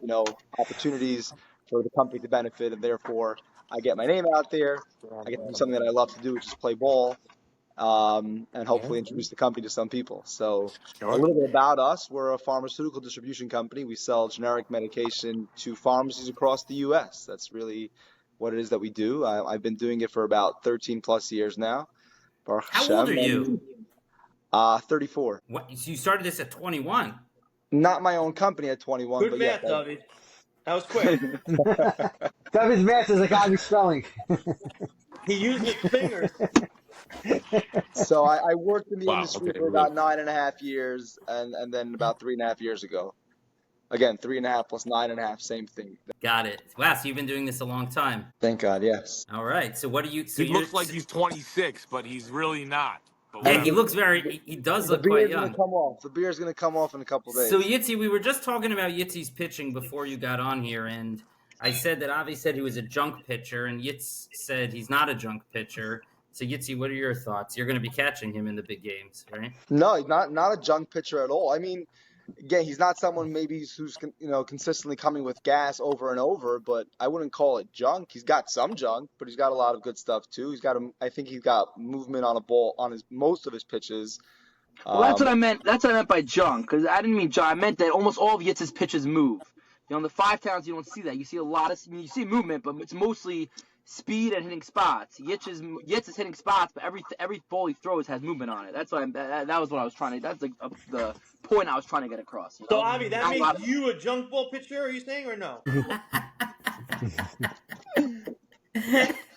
H: opportunities for the company to benefit, and therefore I get my name out there. I get to do something that I love to do, which is play ball, and hopefully introduce the company to some people. So a little bit about us: we're a pharmaceutical distribution company. We sell generic medication to pharmacies across the U.S. That's really what it is that we do. I've been doing it for about 13 plus years now. Baruch
A: How
H: Hashem.
A: old are you?
H: 34.
A: What? So you started this at 21.
H: Not my own company at 21.
F: Good
H: but
F: math,
H: yeah,
F: David. That was quick.
E: David's math is like Avi's spelling.
F: He used his fingers.
H: So I worked in the
C: Wow,
H: industry
C: okay,
H: for
C: really.
H: about 9.5 years, and then about 3.5 years ago. Again, 3.5 plus 9.5, same thing.
A: Got it. Wow. So you've been doing this a long time.
H: Thank God, yes.
A: All right. So what do you? So
C: He looks like he's 26, but he's really not. But
A: Yeah, he looks very. He does
H: The
A: look quite
H: beer's gonna
A: young.
H: come off. The beer's gonna come off in a couple days.
A: So Yitzy, we were just talking about Yitzy's pitching before you got on here, and I said that Avi said he was a junk pitcher, and Yitz said he's not a junk pitcher. So Yitzy, what are your thoughts? You're going to be catching him in the big games, right?
H: No, he's not a junk pitcher at all. I mean, again, he's not someone maybe who's consistently coming with gas over and over, but I wouldn't call it junk. He's got some junk, but he's got a lot of good stuff too. I think he's got movement on a ball on most of his pitches.
B: Well, that's what I meant. That's what I meant by junk, because I didn't mean junk. I meant that almost all of Yitz's pitches move. On the 5 towns, you don't see that. You see a lot of you see movement, but it's mostly speed and hitting spots. Yitz is hitting spots, but every ball he throws has movement on it. That's what that was what I was trying to. That's the point I was trying to get across.
F: So, Avi, that makes you a junk ball pitcher, are you saying, or no?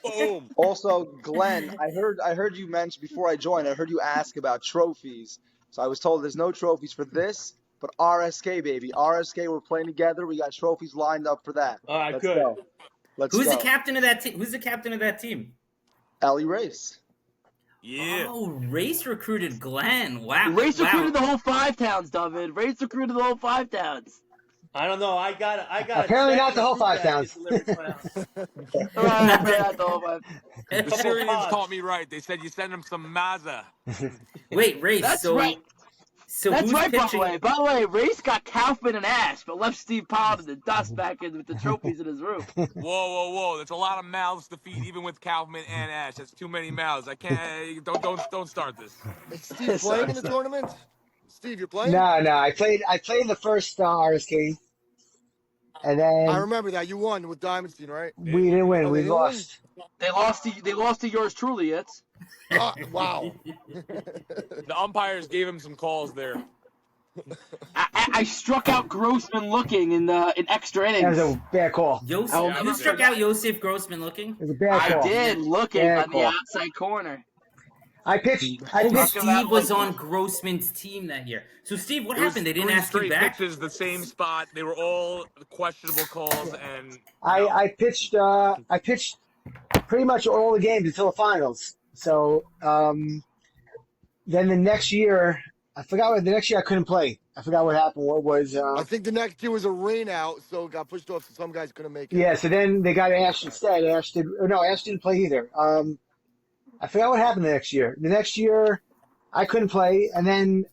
C: boom.
H: Also, Glenn, I heard you mention before I joined. I heard you ask about trophies. So I was told there's no trophies for this, but RSK, baby, RSK. We're playing together. We got trophies lined up for that.
F: All right,
H: Let's
F: good.
H: go.
A: Who's
H: go.
A: the captain of that team? Who's the captain of that team?
H: Ellie Race.
C: Yeah.
A: Oh, Race recruited Glenn. Wow.
B: Race
A: wow.
B: recruited the whole 5 towns, David. Race recruited the whole 5 towns.
F: I don't know. I got.
E: Apparently not the whole 5 towns.
C: The Syrians taught me right. They said you send them some maza.
A: Wait, Race.
B: That's
A: so,
B: right.
A: So
B: That's
A: who's
B: right,
A: pitching?
B: By the way, Race got Kaufman and Ash, but left Steve Pollard in the dust back in with the trophies in his room.
C: Whoa! That's a lot of mouths to feed, even with Kaufman and Ash. That's too many mouths. I can't. Don't start this.
G: Is Steve playing in the tournament? Steve, you're playing?
E: No. I played the first RSK, and then
G: I remember that you won with Diamondstein, right?
E: we didn't win.
G: Oh,
E: We
G: they didn't
E: lost.
B: They lost to yours truly, it's.
G: Wow.
C: The umpires gave him some calls there.
B: I struck out Grossman looking in extra innings.
E: That was a bad call.
A: Yosef,
B: I'll
A: you
B: never
A: struck
B: forget.
A: out Yosef Grossman looking?
E: It was a bad
B: I
E: call.
B: did looking
E: Bad
B: on the
E: call.
B: outside corner.
E: I pitched.
A: Steve was on Grossman's team that year. So, Steve, what happened? They didn't ask you
C: three
A: back?
C: pitches, the same spot. They were all questionable calls, and
E: I pitched. I pitched pretty much all the games until the finals. So then the next year, I forgot what the next year I couldn't play. I forgot what happened. What was?
G: I think the next year was a rain out, so it got pushed off, so some guys couldn't make it.
E: Yeah. So then they got Ash instead. Ash didn't play either. I forgot what happened the next year. The next year, I couldn't play, and then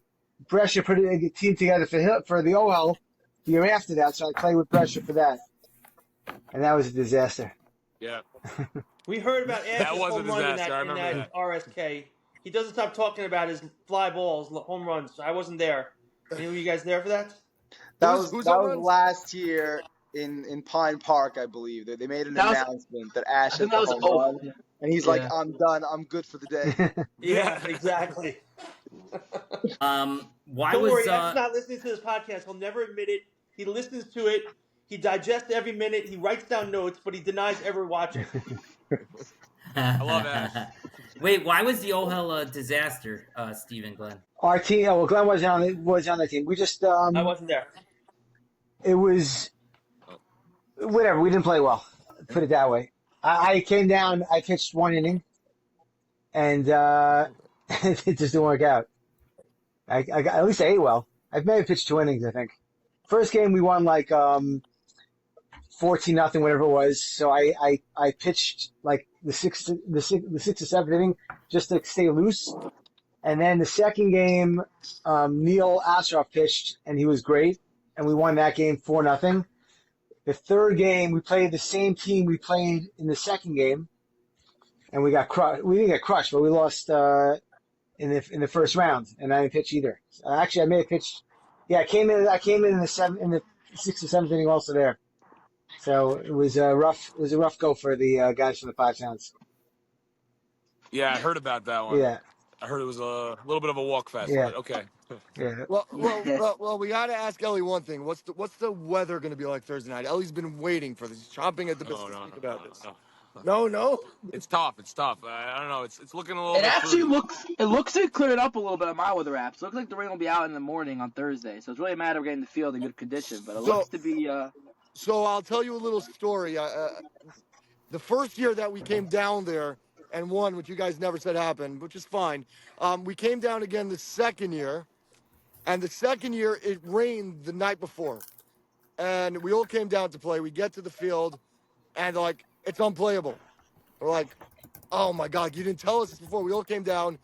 E: Brescia put a team together for the OL the year after that. So I played with Brescia for that, and that was a disaster.
C: yeah.
F: We heard about Ash's
C: That was a
F: home run in
C: disaster. I
F: that
C: remember
F: RSK. he doesn't stop talking about his fly balls, home runs. I wasn't there. Any of you guys there for that?
G: Who's
H: That
G: home
H: was
G: runs?
H: last year in Pine Park, I believe. They made an
B: That was-
H: announcement that Ash
B: I
H: hit
B: think
H: the
B: that was
H: home run, and he's like,
B: Yeah.
H: "I'm done. I'm good for the day."
F: Yeah, exactly.
A: Why
F: Don't
A: was
F: worry, Ash is not listening to this podcast. He'll never admit it. He listens to it. He digests every minute. He writes down notes, but he denies ever watching.
C: I love Ash.
A: Wait, why was the OHEL a disaster, Steve and Glenn?
E: Our team. Well, Glenn was on the team. We just
F: I wasn't there.
E: it was whatever. We didn't play well. Put it that way. I came down. I pitched 1 inning, and it just didn't work out. I got, at least I ate well. I may have pitched 2 innings. I think. First game we won like 14-0, whatever it was. So I pitched like the sixth or seventh inning just to stay loose. And then the second game, Neil Astroff pitched, and he was great, and we won that game 4-0. The third game, we played the same team we played in the second game, and we got crushed. We didn't get crushed, but we lost in the first round, and I didn't pitch either. Actually, I may have pitched. Yeah, I came in in the sixth or seventh inning also there. So it was a rough go for the guys from the Five Towns.
C: Yeah, I heard about that one.
E: Yeah.
C: I heard it was a little bit of a walk fest,
E: Yeah.
C: but okay.
E: Yeah.
G: Well, we got to ask Ellie one thing. What's the weather going to be like Thursday night? Ellie's been waiting for this, chomping at the bit to speak about this. No.
C: It's tough. I don't know. It's looking a little
B: It
C: bit
B: actually
C: fruity.
B: looks to clear it up a little bit on my weather apps. It looks like the rain will be out in the morning on Thursday, so it's really a matter of getting the field in good condition. But it looks to be.
G: So I'll tell you a little story. The first year that we came down there and won, which you guys never said happened, which is fine. We came down again the second year, and the second year it rained the night before, and we all came down to play. We get to the field, and like it's unplayable. We're like, oh my God, you didn't tell us this before. We all came down.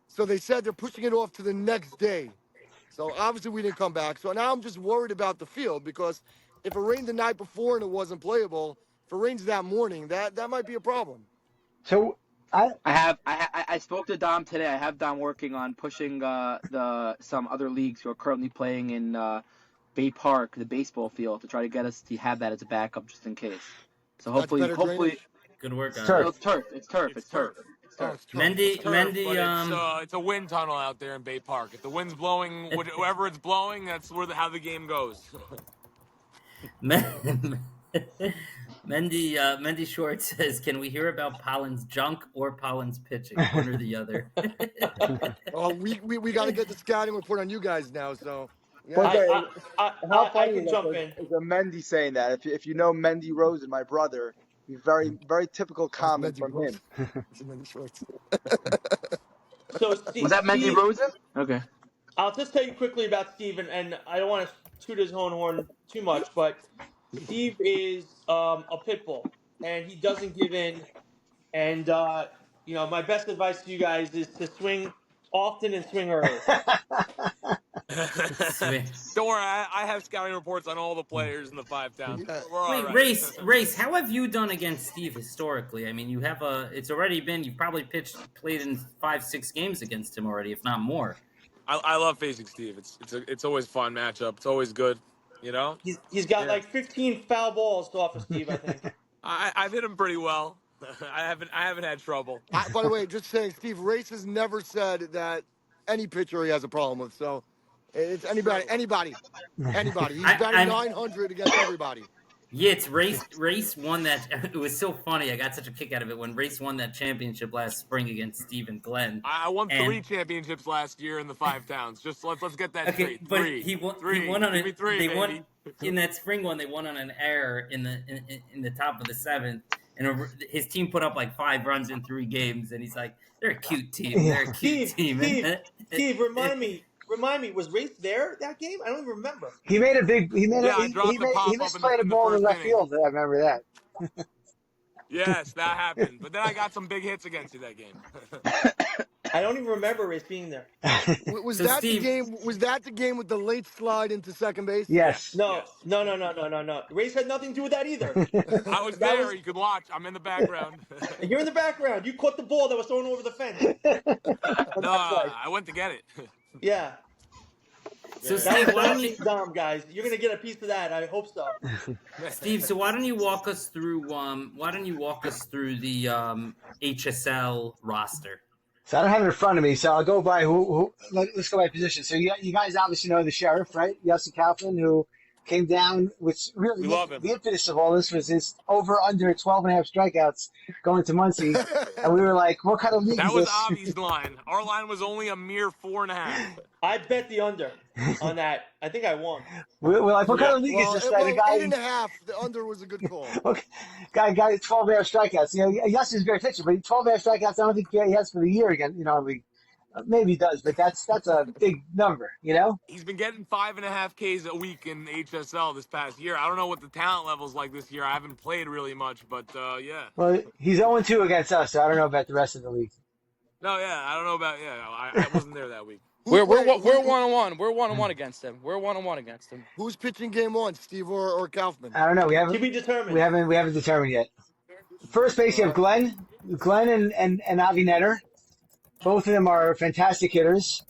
G: So they said they're pushing it off to the next day. So obviously we didn't come back. So now I'm just worried about the field because if it rained the night before and it wasn't playable, if it rains that morning, that might be a problem.
E: So
B: I spoke to Dom today. I have Dom working on pushing some other leagues who are currently playing in Bay Park, the baseball field, to try to get us to have that as a backup just in case. So hopefully,
A: Good work.
B: it's turf. It's turf.
A: Mendy,
C: But it's a wind tunnel out there in Bay Park. If the wind's blowing, wherever it's blowing, that's how the game goes.
A: Mendy Short says, "Can we hear about Pollen's junk or Pollen's pitching, one or the other?"
G: Oh, we got to get the scouting report on you guys now. So yeah.
H: But how funny
F: can
H: is
F: jump
H: that?
F: in.
H: Is a Mendy saying that? If you know Mendy Rosen, my brother, very very typical comment from him.
F: So Steve,
B: Was that Mendy Rosen? Okay.
F: I'll just tell you quickly about Steve, and I don't want to toot his own horn too much, but Steve is a pit bull, and he doesn't give in. And my best advice to you guys is to swing often and swing early.
C: Don't worry, I have scouting reports on all the players in the Five Towns. We're all
A: Wait,
C: right.
A: Race, how have you done against Steve historically? I mean, you have it's already been, you've probably played in 5-6 games against him already, if not more.
C: I love facing Steve. It's always a fun matchup. It's always good,
F: He's got like 15 foul balls off of Steve, I think.
C: I've hit him pretty well. I haven't had trouble.
G: By the way, just saying, Steve Race has never said that any pitcher he has a problem with. So it's anybody. He's batting 900 against everybody.
A: Yeah, it's Race won that. It was so funny. I got such a kick out of it when Race won that championship last spring against Steve and Glenn.
C: I won 3 championships last year in the Five Towns. Just let's get that straight.
A: But
C: Three.
A: he won on
C: Give me three,
A: they
C: baby.
A: won in that spring one. They won on an error in the top of the 7th, and his team put up like 5 runs in 3 games. And he's like, "They're a cute team. They're a cute team."
F: Steve, remind me, was Race there that game? I don't even remember.
E: he made a big. He made
C: Yeah,
E: a.
C: I dropped
E: He
C: the pop up
E: misplayed a
C: in the
E: ball in
C: first
E: left
C: inning.
E: field. I remember that.
C: Yes, that happened. But then I got some big hits against you that game.
F: I don't even remember Race being there.
G: Was
A: So,
G: that
A: Steve-
G: the game? Was that the game with the late slide into second base?
E: Yes.
F: No,
C: Yes.
F: no. Race had nothing to do with that either.
C: I was
F: That
C: there.
F: was
C: You could watch. I'm in the background.
F: you're in the background. You caught the ball that was thrown over the fence on
C: No,
F: that play.
C: I went to get it.
F: Yeah,
A: So,
F: that
A: Steve,
F: was
A: why don't you,
F: Ace Dom, guys. You're gonna get a piece of that. I hope so.
A: Steve? So, why don't you walk us through? The HSL roster?
E: So I don't have it in front of me, so I'll go by let's go by position. So you guys obviously know the sheriff, right? Yossi Kaufman, who came down, which really
C: We love him.
E: the impetus of all this was his over under 12 and a half strikeouts going to Muncie. And we were like, what kind of league
C: That
E: is
C: was
E: this?
C: Avi's line. Our line was only a mere 4.5.
F: I bet the under on that. I think I won.
E: We're like, what kind of league
G: Well,
E: is this? That a
G: well,
E: guy
G: 8.5. The under was a good call.
E: guy 12 and a half strikeouts. You know, Yossi's a great pitcher, but 12 and a half strikeouts, I don't think he has for the year again, league. Maybe he does, but that's a big number,
C: He's been getting 5.5 Ks a week in HSL this past year. I don't know what the talent level's like this year. I haven't played really much, but yeah.
E: Well, he's 0-2 against us, so I don't know about the rest of the league.
C: No, yeah, I don't know about I wasn't there that week.
I: We're 1-1. We're 1-1 against him. We're 1-1 against him.
G: Who's pitching game one, Steve or Kaufman?
E: I don't know. We
F: To
E: haven't
F: be determined.
E: we haven't determined yet. First base, you have Glenn and Avi Netter. Both of them are fantastic hitters,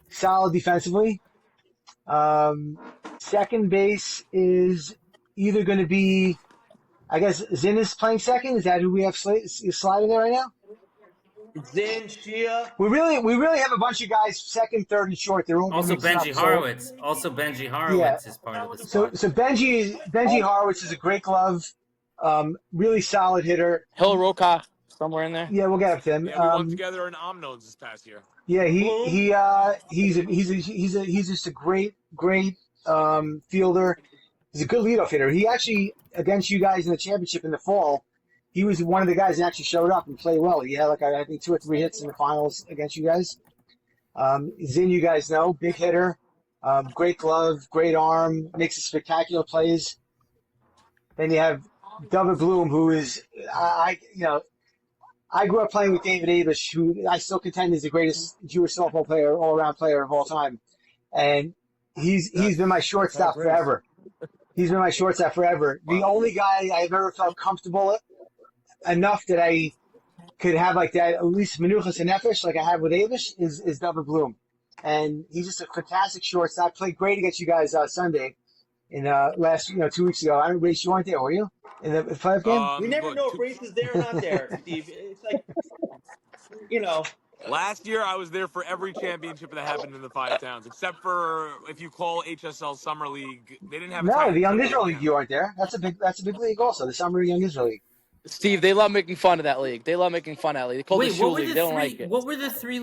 E: solid defensively. Second base is either going to be, I guess, Zinn is playing second. Is that who we have sliding there right now?
F: Zin, Shia.
E: We really have a bunch of guys second, third, and short. They're all
A: Also,
E: mixed up,
A: Benji
E: so-
A: Horowitz. Is part of the
E: So
A: squad.
E: Benji Horowitz is a great glove, really solid hitter.
I: Hill Roca somewhere in there.
E: Yeah, we'll get up to him.
C: Yeah, we won together in Omnodes this past year.
E: Yeah, he's just a great fielder. He's a good leadoff hitter. He actually, against you guys in the championship in the fall, he was one of the guys that actually showed up and played well. He had I think 2 or 3 hits in the finals against you guys. Zinn, you guys know, big hitter, great glove, great arm, makes spectacular plays. Then you have David Bloom, who is I grew up playing with David Abish, who I still contend is the greatest Jewish softball player, all-around player of all time, and he's been my shortstop forever. He's been my shortstop forever. The only guy I've ever felt comfortable enough that I could have like that, at least menuchas and nefesh, like I have with Abish, is David Bloom, and he's just a fantastic shortstop. Played great against you guys Sunday in last 2 weeks ago. I don't race you weren't there, were you? In the playoff game?
F: We never know if Race is there or not there, Steve. It's like,
C: Last year, I was there for every championship that happened in the 5 towns, except for if you call HSL Summer League. They didn't have a
E: No,
C: title,
E: the Young
C: so
E: Israel
C: they
E: League you weren't there. That's a big league also. The Summer Young Israel League.
I: Steve, they love making fun of that league. They love making fun of that league. They call it the
A: Wait,
I: shoe
A: what were
I: league.
A: the
I: They don't
A: three?
I: like it.
A: What were the three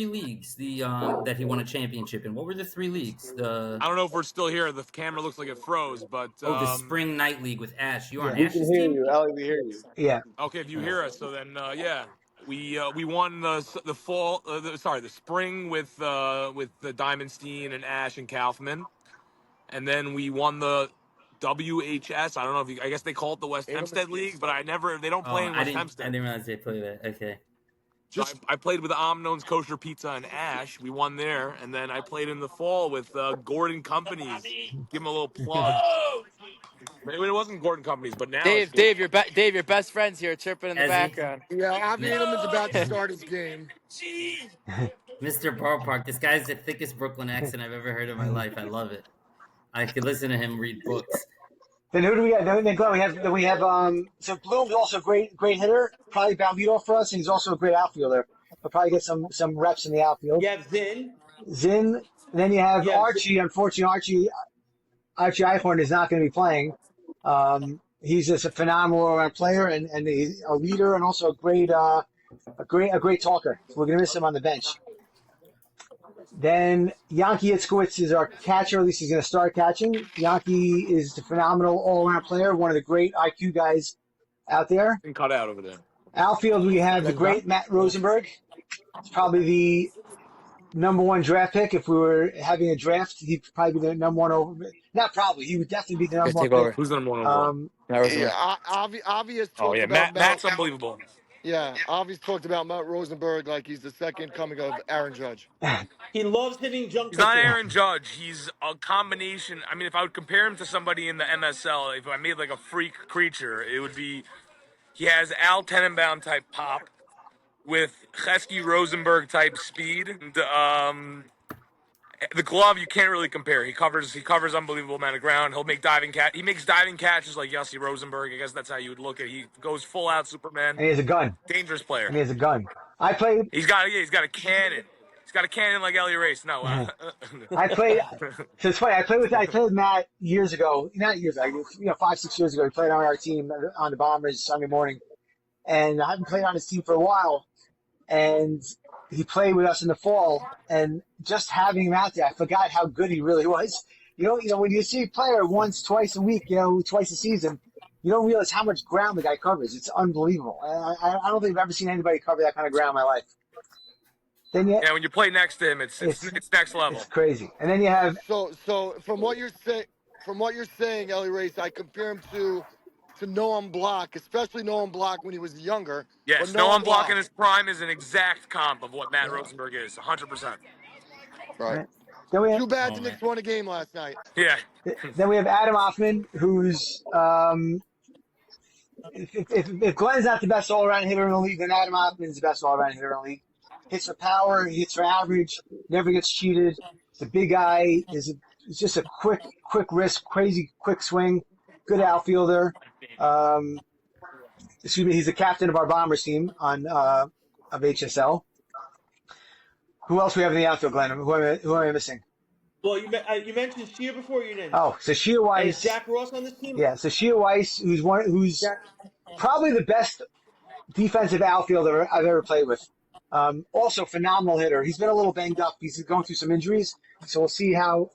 A: leagues? That he won a championship in. What were the 3 leagues?
C: I don't know if we're still here. The camera looks like it froze, but
A: The Spring Night League with Ash. You on
H: We
A: Ash's
H: can hear
A: team?
H: you, Ellie. We hear you.
E: Yeah.
C: okay, if you hear us, so then yeah, we won the fall, the spring with the Diamondstein and Ash and Kaufman, and then we won the WHS. I don't know if I guess they call it the West Hempstead League, but they don't play in
A: I
C: West
A: didn't
C: Hempstead.
A: realize they played that. Okay.
C: So I played with the Omnones Kosher Pizza and Ash. We won there, and then I played in the fall with Gordon Companies. Give him a little plug. Maybe it wasn't Gordon Companies, but now it's
I: Dave, your best friend's here chirping in the
A: Ezzy.
I: background.
G: Yeah, Avi Edelman's about to start his game.
A: Mr. Ballpark. This guy's the thickest Brooklyn accent I've ever heard in my life. I love it. I could listen to him read books.
E: Then who do we got? Then we have so Bloom's also a great hitter, probably bound leadoff for us, and he's also a great outfielder. He'll probably get some reps in the outfield.
F: you have Zin.
E: Zinn. Then you have
F: Yeah,
E: Archie. Unfortunately, Archie Eichhorn is not going to be playing. He's just a phenomenal all-around player and a leader, and also a great talker. So we're going to miss him on the bench. Then Yankee Itzkowitz is our catcher. At least he's going to start catching. Yankee is a phenomenal all-around player, one of the great IQ guys out there.
C: been cut out over there.
E: Outfield, we have the great Matt Rosenberg. It's probably the number 1 draft pick. If we were having a draft, he'd probably be the number 1 over. Not probably. He would definitely be the number 1
I: take over.
E: pick.
C: Who's the number 1 overall?
G: Yeah, Avi has talked
C: Oh yeah,
G: about
C: Matt's unbelievable.
G: Yeah, Avi's talked about Matt Rosenberg like he's the second coming of Aaron Judge.
F: He loves hitting junk
C: He's not
F: pitches.
C: Aaron Judge. He's a combination. I mean, if I would compare him to somebody in the MSL, if I made like a freak creature, it would be he has Al Tenenbaum type pop with Chesky Rosenberg type speed. And, the glove you can't really compare. He covers unbelievable amount of ground. He'll make he makes diving catches like Yossi Rosenberg. I guess that's how you would look at it. He goes full out Superman.
E: And he has a gun.
C: Dangerous player.
E: And he has a gun. I played.
C: He's got a cannon. He's got a cannon like Ellie Race. No,
E: I played. So it's funny. I played with Matt years ago. Not years ago. 5-6 years ago. He played on our team on the Bombers Sunday morning, and I haven't played on his team for a while. And he played with us in the fall, and just having him out there, I forgot how good he really was. You know, when you see a player once, twice a week, twice a season, you don't realize how much ground the guy covers. It's unbelievable. I don't think I've ever seen anybody cover that kind of ground in my life. Then
C: yeah, when you play next to him, it's next level.
E: It's crazy. And then you have
G: So from what you're saying, Ellie Race, I compare him to Noam Block, especially Noam Block when he was younger.
C: Yes,
G: but
C: Noam Block in his prime is an exact comp of what Matt Rosenberg is, 100%.
G: Right.
E: Then we have,
G: Too bad the Knicks won a game last night.
C: Yeah.
E: Then we have Adam Hoffman, who's if Glenn's not the best all-around hitter in the league, then Adam Hoffman's the best all-around hitter in the league. Hits for power, he hits for average, never gets cheated. He's a big guy. He's just a quick wrist, crazy quick swing. Good outfielder. He's the captain of our Bombers team of HSL. Who else we have in the outfield, Glenn? Who am I missing?
F: Well, you mentioned Shea before, you didn't.
E: Oh, so Shea Weiss.
F: Is Jack Ross on this team?
E: Yeah, so Shea Weiss, who's probably the best defensive outfielder I've ever played with. Also, phenomenal hitter. He's been a little banged up. He's going through some injuries, so we'll see how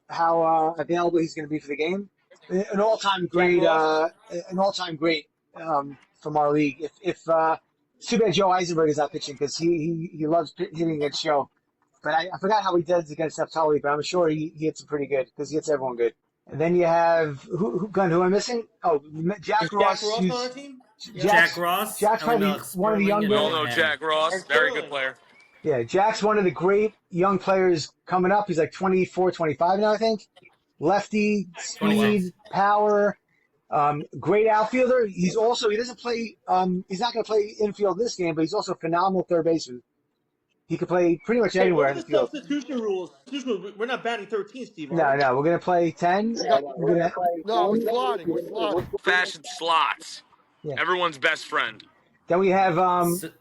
E: available he's going to be for the game. An all-time great from our league. If it's too bad Joe Eisenberg is not pitching because he loves hitting against Joe. But I forgot how he does against Naftali, but I'm sure he hits him pretty good because he hits everyone good. And then you have who am I missing? Oh, Jack Ross.
F: Jack Ross on our team?
A: Jack Ross.
E: Jack's probably one of the younger.
C: We all know Jack Ross, very good player.
E: Yeah, Jack's one of the great young players coming up. He's like 24, 25 now, I think. Lefty, speed, power, great outfielder. He doesn't play, he's not going to play infield this game, but he's also a phenomenal third baseman. He could play pretty much anywhere in the field.
F: Substitution rules? We're not batting 13, Steve.
E: No, we're going to play 10.
G: We're slotting.
C: Fashion slots.
E: Yeah.
C: Everyone's best friend.
E: Then we have
A: Yitzy's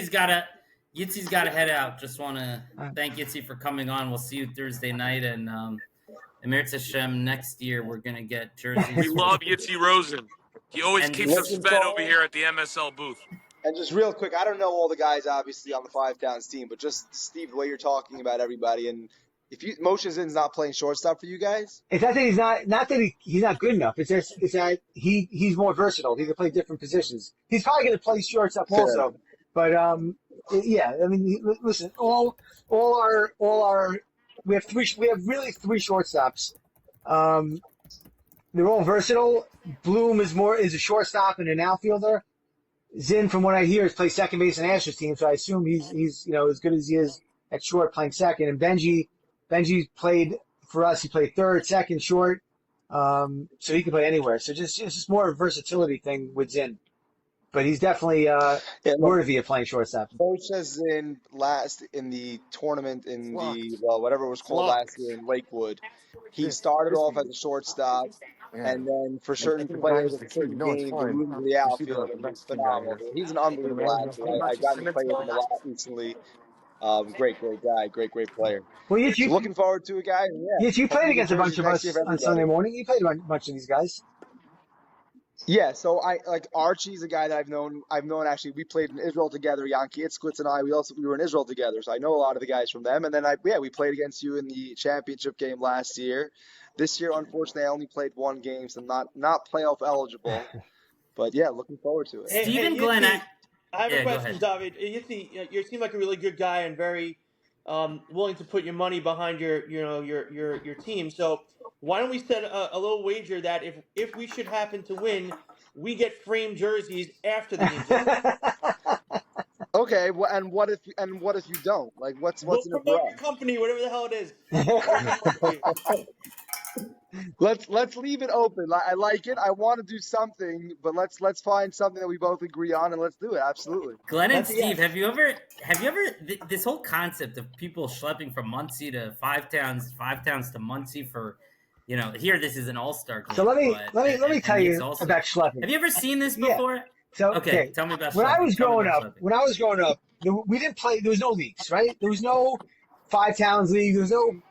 A: got to head out. Just want to thank Yitzy for coming on. We'll see you Thursday night, and Emir Tashem next year we're gonna get jerseys.
C: We love Yitzy Rosen. He always keeps us fed over here at the MSL booth.
H: And just real quick, I don't know all the guys obviously on the Five Towns team, but just Steve, the way you're talking about everybody, and if Moshe Zin's not playing shortstop for you guys,
E: it's not that he's not good enough. It's that he's more versatile. He can play different positions. He's probably going to play shortstop also. But yeah, I mean, listen, all our we have really three shortstops. They're all versatile. Bloom is a shortstop and an outfielder. Zinn, from what I hear, is plays second base on Asher's team, so I assume he's as good as he is at short playing second. And Benji played for us. He played third, second, short, so he can play anywhere. So just more of a versatility thing with Zinn. But he's definitely worthy of playing shortstop.
H: Moshe Zinn last in the tournament whatever it was called last year in Lakewood. He started off as a shortstop, and then for certain players in certain games, he moved to the outfield. Phenomenal. He's an unbelievable athlete. I've gotten to play with him a lot recently. Great guy, great player.
E: Well,
H: so looking forward to it, guys. Yeah,
E: you played against a bunch of us on Sunday morning. You played a bunch of these guys.
H: Yeah, so Archie's a guy that I've known actually. We played in Israel together. Yanki Itzkwitz and I. We were in Israel together, so I know a lot of the guys from them. And then we played against you in the championship game last year. This year, unfortunately, I only played one game, so not playoff eligible. But yeah, looking forward to it.
A: Stephen Glenn,
F: I have a question, David. You seem like a really good guy and very willing to put your money behind your team. So why don't we set a little wager that if we should happen to win, we get framed jerseys after the game's over.
H: Okay, and what if you don't? Like, what's
F: We'll
H: in it
F: promote
H: for
F: your
H: us?
F: company, whatever the hell it is. We'll promote you.
H: Let's leave it open. I like it. I want to do something, but let's find something that we both agree on and let's do it. Absolutely.
A: Glenn and
F: That's a
A: Steve,
F: yes.
A: have you ever this whole concept of people schlepping from Muncie to five towns to Muncie for, here this is an all-star game.
E: So let me tell
A: and
E: you
A: also,
E: about schlepping.
A: have you ever seen this
E: Yeah.
A: before?
E: So
A: Okay, tell me about
E: when
A: schlepping.
E: I was growing up, we didn't play. There was no leagues, right? There was no five towns league. There was no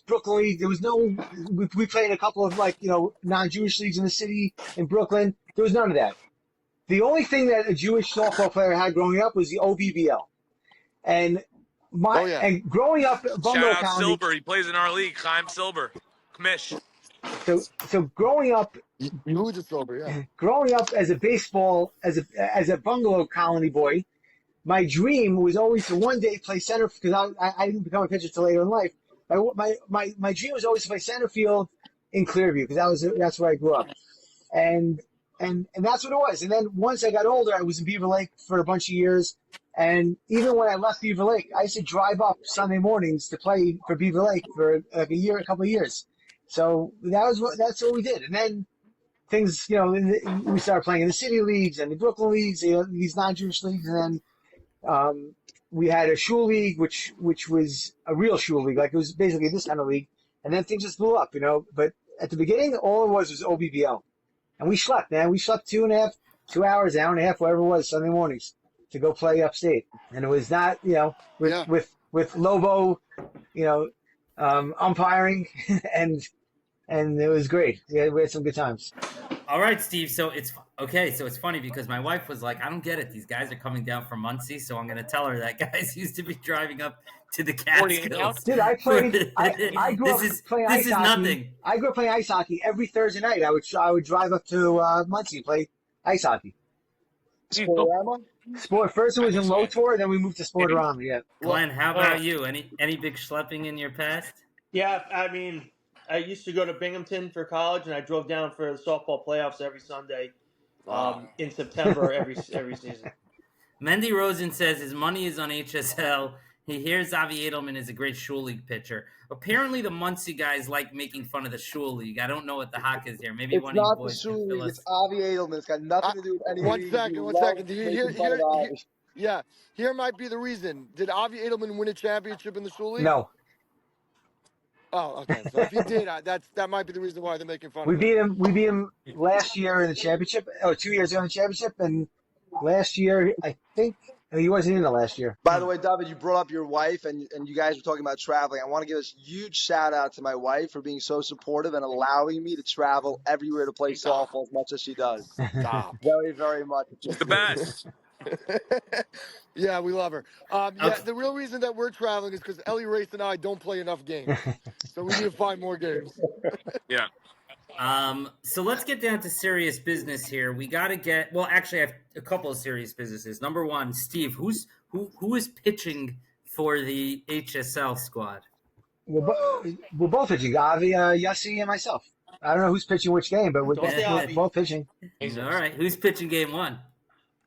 E: Brooklyn league. There was no. We played a couple of non-Jewish leagues in the city in Brooklyn. There was none of that. The only thing that a Jewish softball player had growing up was the OBBL, and and growing up Bungalow
C: Shout out
E: Colony.
C: Silver. He plays in our league. Chaim Silver. Kmish.
E: So growing up.
G: You just over, yeah.
E: Growing up as a Bungalow Colony boy, my dream was always to one day play center, because I didn't become a pitcher till later in life. My dream was always to play center field in Clearview, because that's where I grew up, and that's what it was. And then once I got older, I was in Beaver Lake for a bunch of years, and even when I left Beaver Lake, I used to drive up Sunday mornings to play for Beaver Lake for like a couple of years. So that's what we did, and then things, we started playing in the city leagues and the Brooklyn leagues, these non-Jewish leagues, and then we had a shul league, which was a real shul league, like it was basically this kind of league, and then things just blew up, But at the beginning, all it was OBBL, and we slept, man. We slept 2 hours, hour and a half, whatever it was, Sunday mornings to go play upstate, and it was not, with Lobo, umpiring, and it was great. We had some good times.
A: All right, Steve. So it's okay. So it's funny because my wife was like, "I don't get it. These guys are coming down from Muncie." So I'm going to tell her that guys used to be driving up to the Catskills.
E: Dude, I grew up playing ice hockey. This is nothing. I grew up playing ice hockey every Thursday night. I would drive up to Muncie and play ice hockey.
H: Sportorama?
E: First it was in Lotor, then we moved to Sportorama. Yeah.
A: Glenn, how about you? Any big schlepping in your past?
F: Yeah, I mean, I used to go to Binghamton for college, and I drove down for the softball playoffs every Sunday in September every season.
A: Mendy Rosen says his money is on HSL. He hears Avi Edelman is a great Shul League pitcher. Apparently, the Muncie guys like making fun of the Shul League. I don't know what the hock is here. Maybe
H: it's
A: one of you
H: not
A: boys
H: the Shul
A: can fill
H: League.
A: us.
H: It's Avi Edelman. It's got nothing to do with anything.
G: One second. Do you hear? Here might be the reason. Did Avi Edelman win a championship in the Shul League?
E: No.
G: Oh, okay. So if he did, that might be the reason why they're making fun of
E: him. We beat him last year in the championship, 2 years ago in the championship, and last year, I think, he wasn't in the last year.
H: By the way, David, you brought up your wife, and you guys were talking about traveling. I want to give a huge shout out to my wife for being so supportive and allowing me to travel everywhere to play softball as much as she does.
G: Stop.
H: Very, very much.
C: She's the best.
G: Yeah, we love her. The real reason that we're traveling is because Ellie Race and I don't play enough games. So we need to find more games.
C: Yeah.
A: So let's get down to serious business here. We got to get. Well, actually, I have a couple of serious businesses. Number one, Steve, who is pitching for the HSL squad?
E: We're both pitching. Avi, Yossi, and myself. I don't know who's pitching which game, but we're both pitching.
A: All right, who's pitching game one?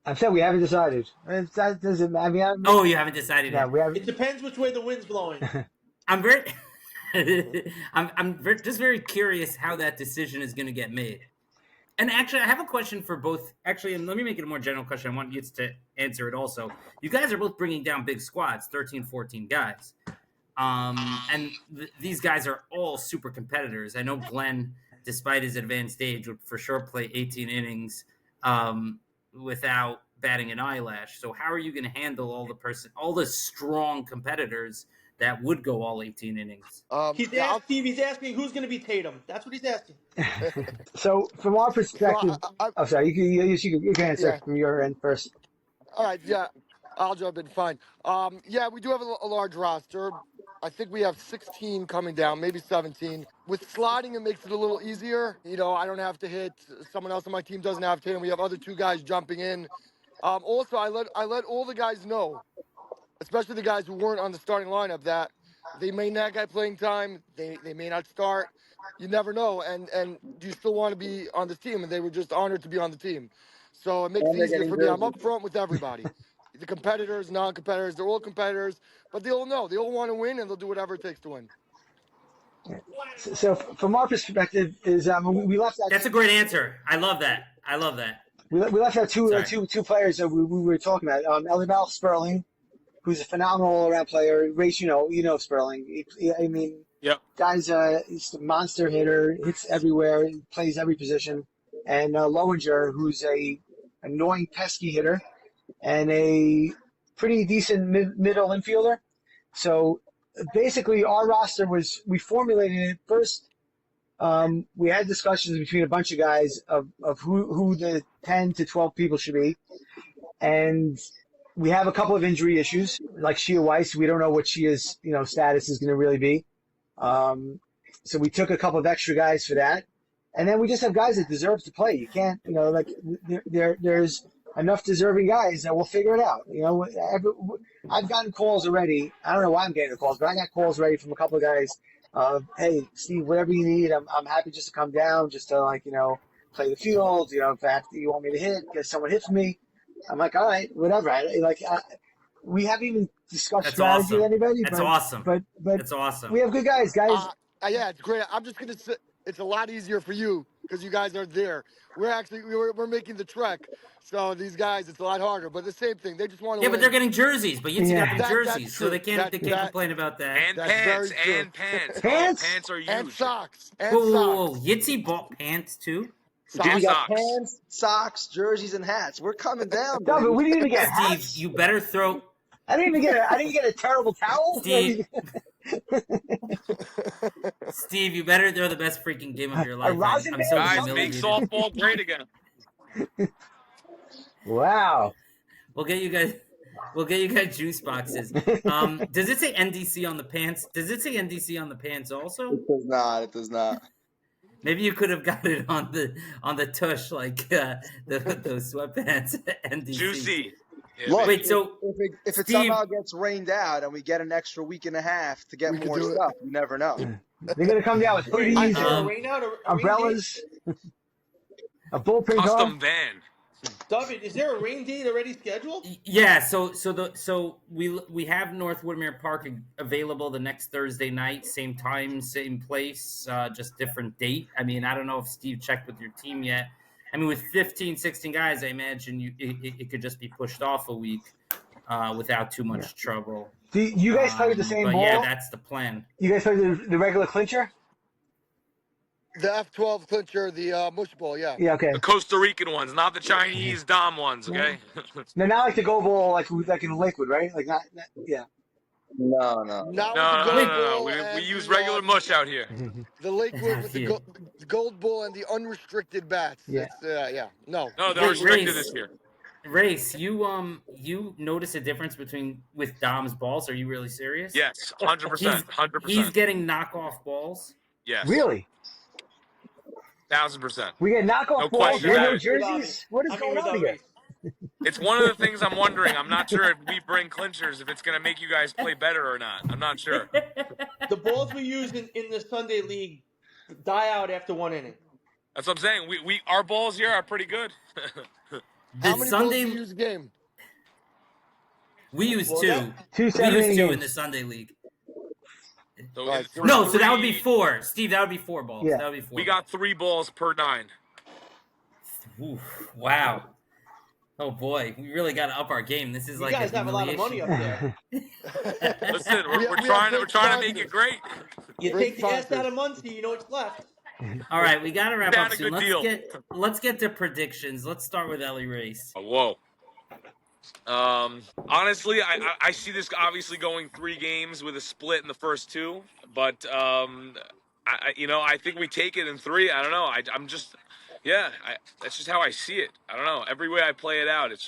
E: I've said we haven't decided. That doesn't. I mean,
A: oh, you haven't decided
E: yet.
A: We haven't.
F: It depends which way the wind's blowing.
A: I'm just very curious how that decision is going to get made. And actually, I have a question for both. Actually, and let me make it a more general question. I want you to answer it also. You guys are both bringing down big squads, 13, 14 guys. And these guys are all super competitors. I know Glenn, despite his advanced age, would for sure play 18 innings without batting an eyelash. So how are you going to handle all the strong competitors that would go all 18 innings?
F: He's asking who's going to be Tatum. That's what he's asking.
E: So from our perspective, sorry, you can answer from your end first.
G: All right, yeah, I'll jump in. Fine. We do have a large roster. I think we have 16 coming down, maybe 17. With sliding, it makes it a little easier. I don't have to hit. Someone else on my team doesn't have to hit, and we have other 2 guys jumping in. Also, I let all the guys know, especially the guys who weren't on the starting lineup, that They may not get playing time. They may not start. You never know. And you still want to be on the team, and they were just honored to be on the team. So it makes it
H: And they're
G: easier
H: getting
G: for me. I'm
H: jerseys.
G: up front with everybody. The competitors, non-competitors, they're all competitors, but they all know. They all want to win, and they'll do whatever it takes to win.
E: So from our perspective, is we left out.
A: That's a great answer. I love that. I love that.
E: We left out two
A: Sorry.
E: two players that we were talking about. Ellie Sperling, who's a phenomenal all-around player. Race, you know Sperling. I mean,
C: Yep.
E: guy's he's a monster hitter. Hits everywhere. Plays every position. And Lowinger, who's a annoying, pesky hitter and a pretty decent middle infielder. So basically, our roster we formulated it first. We had discussions between a bunch of guys of who the 10 to 12 people should be. And we have a couple of injury issues, like Shia Weiss. We don't know what Shia's status is going to really be. So we took a couple of extra guys for that. And then we just have guys that deserve to play. You can't, there's enough deserving guys that we'll figure it out. I've gotten calls already. I don't know why I'm getting the calls, but I got calls already from a couple of guys. Hey, Steve, whatever you need, I'm happy just to come down, just to play the field. If you want me to hit, get someone hits me. I'm like, all right, whatever. We haven't even discussed
A: That's
E: strategy
A: awesome.
E: with anybody.
A: That's
E: but,
A: awesome.
E: But
A: That's awesome.
E: we have good guys.
G: Yeah, it's great. I'm just gonna say it's a lot easier for you because you guys are there. We're making the trek, so these guys it's a lot harder. But the same thing, they just want to
A: Yeah,
G: win.
A: but they're getting jerseys. But Yitzy got the
G: That's
A: jerseys, so
G: true.
A: they can't complain about that.
C: And
G: That's
C: pants.
G: very true.
C: And pants.
E: Pants?
C: Oh, pants are huge.
G: And socks. And
A: Whoa.
G: socks.
A: Yitzy bought pants too.
G: Socks.
H: We got
C: Socks.
H: pants, socks, jerseys, and hats. We're coming down,
E: No,
H: baby.
E: but we didn't even get
A: Steve,
E: hats.
A: you better throw.
E: I didn't get a terrible towel.
A: Steve, Steve, you better throw the best freaking game of your life.
E: rosin
A: I'm so
E: band?
C: Guys, make
A: humiliated.
C: softball great again.
E: Wow.
A: We'll get you guys juice boxes. Does it say NDC on the pants? Does it say NDC on the pants also?
H: It does not. It does not.
A: Maybe you could have got it on the tush like those sweatpants. NDC.
C: Juicy. Yeah,
H: Look,
A: Wait, so
H: if it
A: Steve-
H: somehow gets rained out and we get an extra week and a half to get
G: We could
H: more
G: do it.
H: stuff, you never know.
E: They're gonna come down with hoodies,
F: Is there a
A: Um,
F: rain out or a rain
E: umbrellas, a bullpen
C: custom
E: car.
C: van.
F: date? David, is there a rain date already scheduled?
A: yeah, so we have North Woodmere Park available the next Thursday night, same time, same place, just different date. I mean, I don't know if Steve checked with your team yet. I mean, with 15, 16 guys, I imagine it could just be pushed off a week without too much trouble.
E: Do you guys play with the same
A: but
E: ball?
A: yeah, that's the plan.
E: You guys play the regular clincher?
G: The F12 clincher, the mush ball, yeah.
E: Yeah, okay.
C: The Costa Rican ones, not the Chinese Dom ones, okay?
E: No, not like the go ball, like in liquid, right? Like not yeah.
H: No.
G: Not
C: No,
G: with the gold
C: no.
G: ball
C: We
G: and
C: use
G: the,
C: regular mush out here.
G: The liquid with the
A: Yeah.
G: gold ball and the unrestricted bats.
E: Yeah.
G: It's, yeah. No.
C: No, they're
A: Wait,
C: restricted
A: Race.
C: this year.
A: Race, you notice a difference with Dom's balls? Are you really serious?
C: Yes, 100%. 100%.
A: He's getting knockoff balls.
C: Yes.
E: Really?
C: 1,000%.
E: We get knockoff
C: No
E: balls
C: question
E: and
C: about
E: no
C: it.
E: jerseys? What is
F: I'm
E: going
F: with
E: on
F: that
E: here?
F: race.
C: It's one of the things I'm wondering. I'm not sure if we bring clinchers, if it's going to make you guys play better or not. I'm not sure.
F: The balls we use in the Sunday league die out after one inning.
C: That's what I'm saying. Our balls here are pretty good.
A: The
G: How many balls
A: Sunday
G: do you use a game?
A: we use
F: What was
A: two.
F: that?
E: Two
A: We
E: 7-inning
A: use two in
E: games.
A: the Sunday league.
C: So
G: Right.
C: for
A: No, so that would be
C: three-
A: four. Steve, that would be four balls.
E: Yeah.
A: That would be four.
C: We got 3 balls per 9.
A: Oof, wow. Oh boy, we really got to up our game. This is
F: You
A: like
F: guys have a lot of money
A: humiliation.
F: up there.
C: Listen,
G: We
C: we're
G: have
C: trying to
G: big
C: make it
G: sponsors.
C: great.
F: You
G: Great
F: take the S
G: sponsors.
F: out of Muncie, you know what's left.
A: All right, we got to wrap
C: Down
A: up
C: a
A: soon.
C: good deal.
A: Let's get to predictions. Let's start with Ellie Race.
C: Whoa. Honestly, I see this obviously going 3 games with a split in the first 2, but I think we take it in 3. I don't know. That's just how I see it. I don't know. Every way I play it out, it's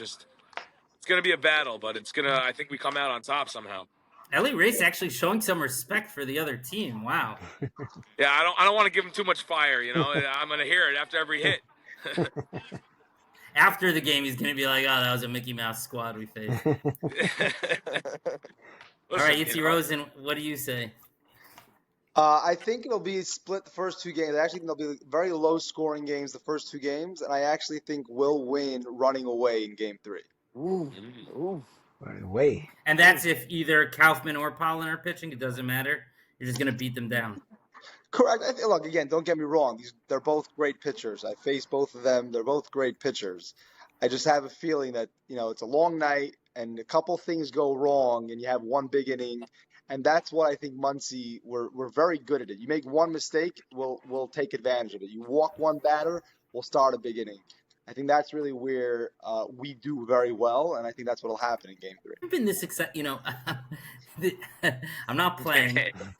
C: gonna be a battle, but I think we come out on top somehow.
A: Ellie Race actually showing some respect for the other team. Wow.
C: Yeah, I don't want to give him too much fire. I'm gonna hear it after every hit.
A: After the game, he's going to be like, oh, that was a Mickey Mouse squad we faced. All right, Itzy Rosen, what do you say?
H: I think it'll be split the first two games. I actually think they'll be very low scoring games the first two games, and I actually think we'll win running away in game 3.
G: Ooh. Ooh.
E: Right away.
A: And that's if either Kaufman or Pollen are pitching. It doesn't matter. You're just going to beat them down.
H: Correct. Look, again, don't get me wrong. They're both great pitchers. I faced both of them. They're both great pitchers. I just have a feeling that, it's a long night and a couple things go wrong and you have one big inning. And that's what I think Muncie, we're very good at it. You make one mistake, we'll take advantage of it. You walk one batter, we'll start a big inning. I think that's really where we do very well, and I think that's what will happen in Game 3.
A: I've been this excited, I'm not playing.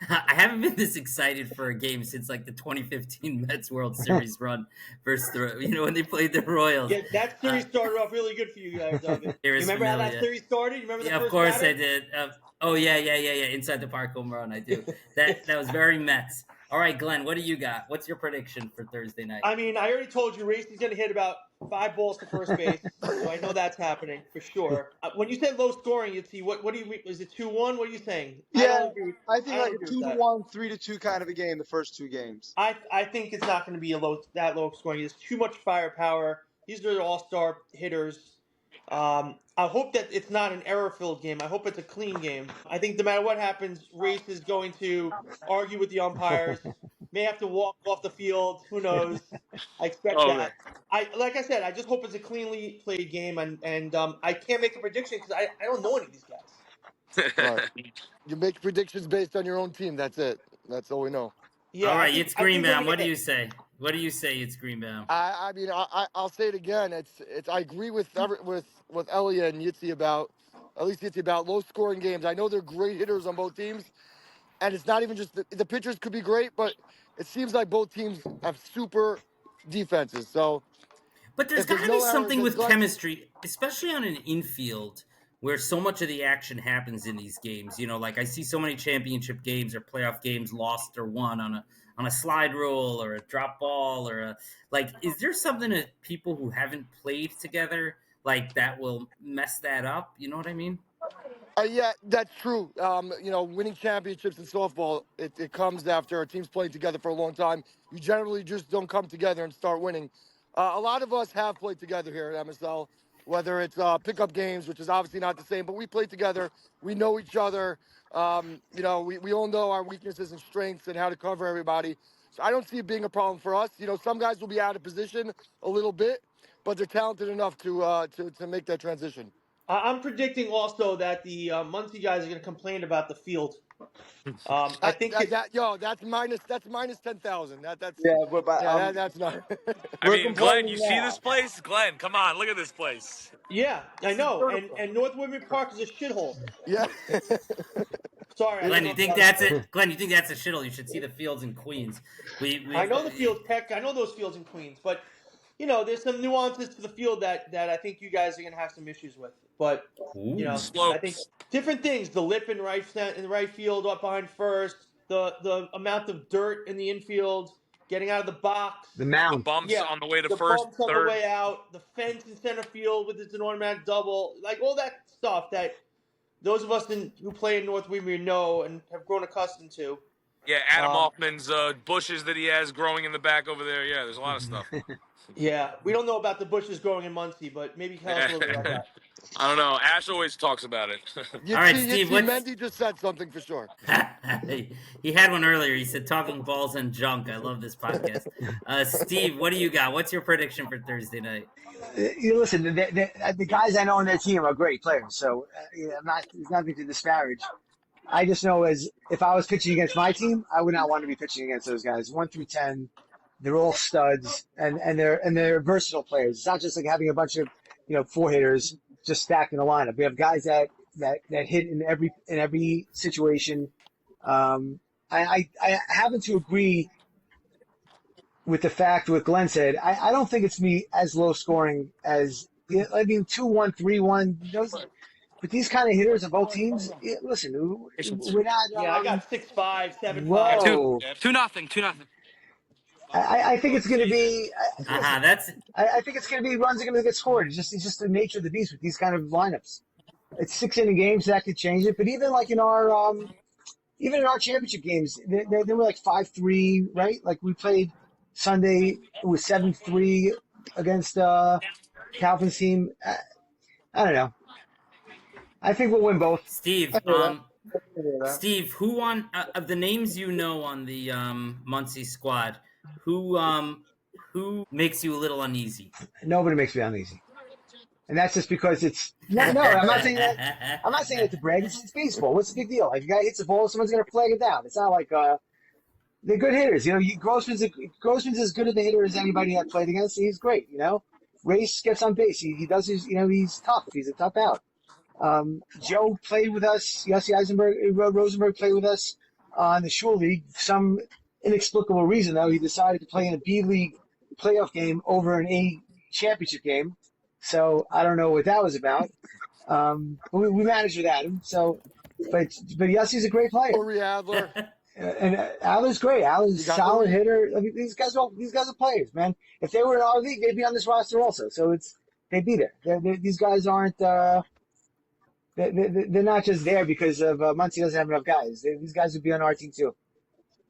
A: I haven't been this excited for a game since like the 2015 Mets World Series run versus when they played the Royals.
F: Yeah, that series started off really good for you guys, Doug. You remember how that series started? You remember the first
A: of course
F: batter?
A: I did. Oh yeah. Inside the park home run, I do. That was very Mets. All right, Glenn, what do you got? What's your prediction for Thursday night?
F: I mean, I already told you Racing's going to hit about 5 balls to first base, so I know that's happening for sure. When you said low scoring, you'd see what do you mean? Is it 2-1? What are you saying?
H: Yeah, I think like a
F: agree with that.
H: 2-1, 3-2 kind of a game the first two games.
F: I think it's not going to be that low scoring. There's too much firepower. These are all-star hitters. I hope that it's not an error-filled game. I hope it's a clean game. I think no matter what happens, Race is going to argue with the umpires. May have to walk off the field. Who knows? I expect that. Like I said, I just hope it's a cleanly played game, and I can't make a prediction because I don't know any of these guys.
G: Right. You make predictions based on your own team. That's it. That's all we know.
A: Yeah, all right, it's Greenbaum. What do you say? What do you say? It's Greenbaum.
G: I mean, I'll say it again. It's. I agree with Elia and Yitzi about low scoring games. I know they're great hitters on both teams, and it's not even just the pitchers could be great, but it seems like both teams have super defenses. So,
A: but there's got to be something with chemistry, especially on an infield where so much of the action happens in these games. Like I see so many championship games or playoff games lost or won on a slide rule or a drop ball or is there something that people who haven't played together like that will mess that up? You know what I mean?
G: Yeah, that's true. Winning championships in softball, it comes after a team's playing together for a long time. You generally just don't come together and start winning. A lot of us have played together here at MSL, whether it's pickup games, which is obviously not the same, but we play together. We know each other. We all know our weaknesses and strengths and how to cover everybody. So I don't see it being a problem for us. Some guys will be out of position a little bit, but they're talented enough to make that transition.
F: I'm predicting also that the Muncie guys are going to complain about the field. I think
G: that's minus 10,000. That's not.
C: I mean, Glenn, you see this place? Glenn, come on, look at this place.
F: Yeah, I know. And North Woodbury Park is a shithole.
G: Yeah.
F: Sorry,
A: Glenn. You think that's it? Glenn, you think that's a shithole? You should see the fields in Queens.
F: I know the fields, Peck. I know those fields in Queens, but there's some nuances to the field that I think you guys are going to have some issues with. But
C: slopes.
F: I think different things: the lip in right field, up behind first, the amount of dirt in the infield, getting out of the box,
E: The mound,
C: the bumps on the way to
F: the
C: first,
F: bumps on
C: third.
F: the way out, the fence in center field with an automatic double, like all that stuff that those of us who play in North Weaver know and have grown accustomed to.
C: Yeah, Adam Hoffman's bushes that he has growing in the back over there. Yeah, there's a lot of stuff.
F: Yeah, we don't know about the bushes growing in Muncie, but maybe tell us a little bit about that.
C: I don't know. Ash always talks about it.
A: All right, Steve.
G: Mendy just said something for sure.
A: He had one earlier. He said, "Talking balls and junk." I love this podcast. Steve, what do you got? What's your prediction for Thursday night?
E: Listen, the guys I know on their team are great players, so there's nothing to disparage. I just know if I was pitching against my team, I would not want to be pitching against those guys. 1 through 10, they're all studs, and they're versatile players. It's not just like having a bunch of 4 hitters just stacked in a lineup. We have guys that hit in every situation. I happen to agree with the fact what Glenn said. I don't think it's me as low scoring as 2-1, 3-1. Those. But these kind of hitters on both teams, listen, we're not.
F: I got 6-5, 7-5.
E: Whoa.
I: 2-0.
E: I think it's going to be.
A: That's.
E: I think it's going to be runs are going to get scored. It's just the nature of the beast with these kind of lineups. It's 6 inning games, so that could change it. But even like in our championship games, they were like 5-3, right? Like we played Sunday, it was 7-3 against Calvin's team. I don't know. I think we'll win both.
A: Steve,
H: I hear that. I hear that.
A: Steve, who on of the names you know on the Muncie squad, who makes you a little uneasy?
E: Nobody makes me uneasy, and that's just because it's no. I'm not saying that. I'm not saying it to brag. It's baseball. What's the big deal? If a guy hits the ball, someone's gonna flag it down. It's not like they're good hitters. You know, Grossman's as good of a hitter as anybody I've played against. He's great. You know, Race gets on base. He does his. You know, he's tough. He's a tough out. Joe played with us. Yossi Rosenberg played with us in the Shul League. For some inexplicable reason, though, he decided to play in a B League playoff game over an A championship game. So I don't know what that was about. But we managed without him. So, but Yossi's a great player.
G: Uri Adler.
E: And Adler's great. Adler's a solid hitter. I mean, these guys are players, man. If they were in our league, they'd be on this roster also. So they beat it. These guys aren't. They're not just there because of Muncie doesn't have enough guys. These guys would be on our team too,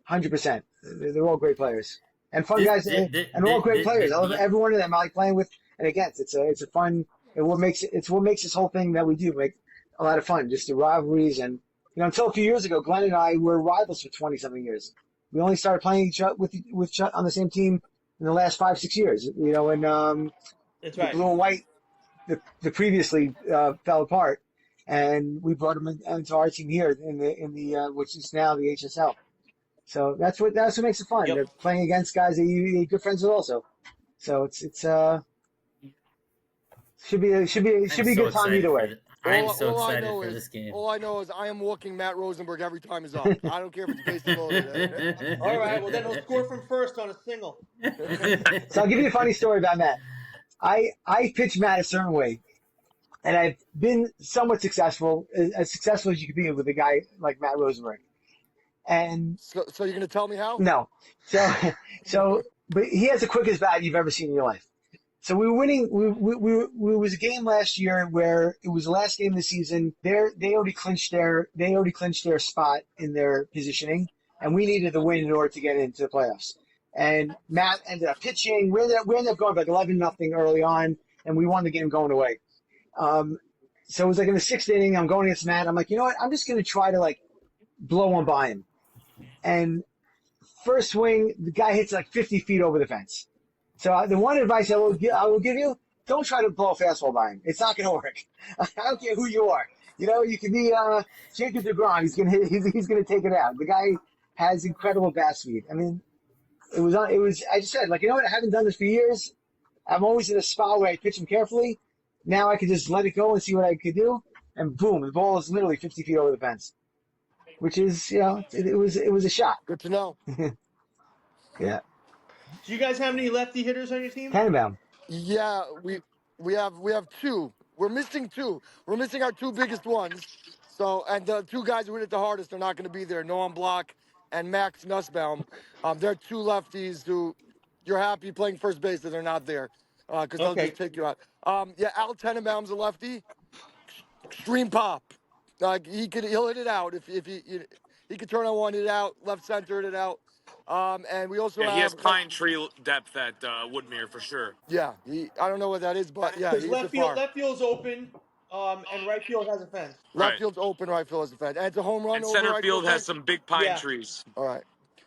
E: 100%. They're all great players and fun guys, and they're all great players. I love every one of them. I like playing with and against. It's a fun. It's what makes this whole thing that we do make a lot of fun. Just the rivalries and until a few years ago, Glenn and I were rivals for 20-something years. We only started playing each other with on the same team in the last 5-6 years. When
F: That's right.
E: Blue and White, the previously fell apart. And we brought him into our team here in the which is now the HSL. So that's what makes it fun.
F: Yep.
E: They're playing against guys that you're good friends with also. So it's should be a good time either way.
A: I'm so excited for this game.
G: All I know is I am walking Matt Rosenberg every time he's up. I don't care if it's based loaded.
F: All right, well then he'll score from first on a single.
E: So I'll give you a funny story about Matt. I pitched Matt a certain way. And I've been somewhat successful, as successful as you could be with a guy like Matt Rosenberg. And
G: so you're going to tell me how?
E: No. But he has the quickest bat you've ever seen in your life. So we were winning. We was a game last year where it was the last game of the season. They already clinched their spot in their positioning, and we needed the win in order to get into the playoffs. And Matt ended up pitching. We ended up going like 11-0 early on, and we won the game going away. So it was like in the 6th inning, I'm going against Matt. I'm like, you know what? I'm just going to try to like blow one by him. And first swing, the guy hits like 50 feet over the fence. So the one advice I will give you, don't try to blow a fastball by him. It's not going to work. I don't care who you are. You can be Jacob DeGrom. He's going to take it out. The guy has incredible bat speed. I mean, it was. I just said, like, you know what? I haven't done this for years. I'm always in a spot where I pitch him carefully. Now I could just let it go and see what I could do, and boom, the ball is literally 50 feet over the fence, which is, it was a shot.
G: Good to know.
E: Yeah.
F: Do you guys have any lefty hitters on your team?
E: Tannenbaum.
G: Yeah, we have two. We're missing two. We're missing our two biggest ones. So, and the two guys who hit it the hardest are not going to be there. Noam Block and Max Nussbaum. They're two lefties who you're happy playing first base that they're not there because they'll just take you out. Al Tenenbaum's a lefty. Extreme pop. Like he'll hit it out if he could turn on one, hit it out, left center, hit it out. And we also have,
C: he has pine tree depth at Woodmere for sure.
G: Yeah, I don't know what that is, but yeah,
F: because left field's open, and right field has a fence.
G: Left field's open, right field has a fence, and it's a home run.
C: And
G: over
C: center
G: right
C: field has some big pine trees.
G: All right.